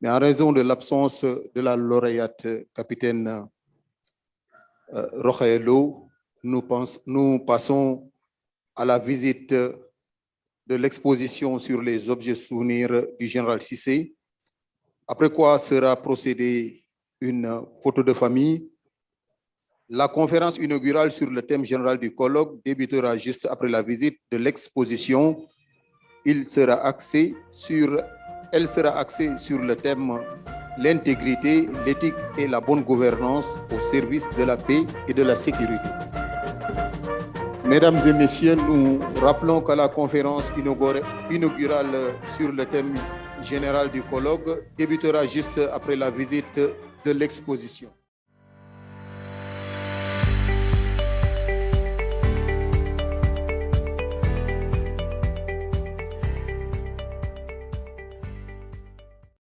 Mais en raison de l'absence de la lauréate capitaine Rokhaya Lo, nous passons à la visite de l'exposition sur les objets souvenirs du général Cissé, après quoi sera procédée une photo de famille. La conférence inaugurale sur le thème général du colloque débutera juste après la visite de l'exposition. Elle sera axée sur le thème « L'intégrité, l'éthique et la bonne gouvernance au service de la paix et de la sécurité ». Mesdames et messieurs, nous rappelons que la conférence inaugurale sur le thème général du colloque débutera juste après la visite de l'exposition.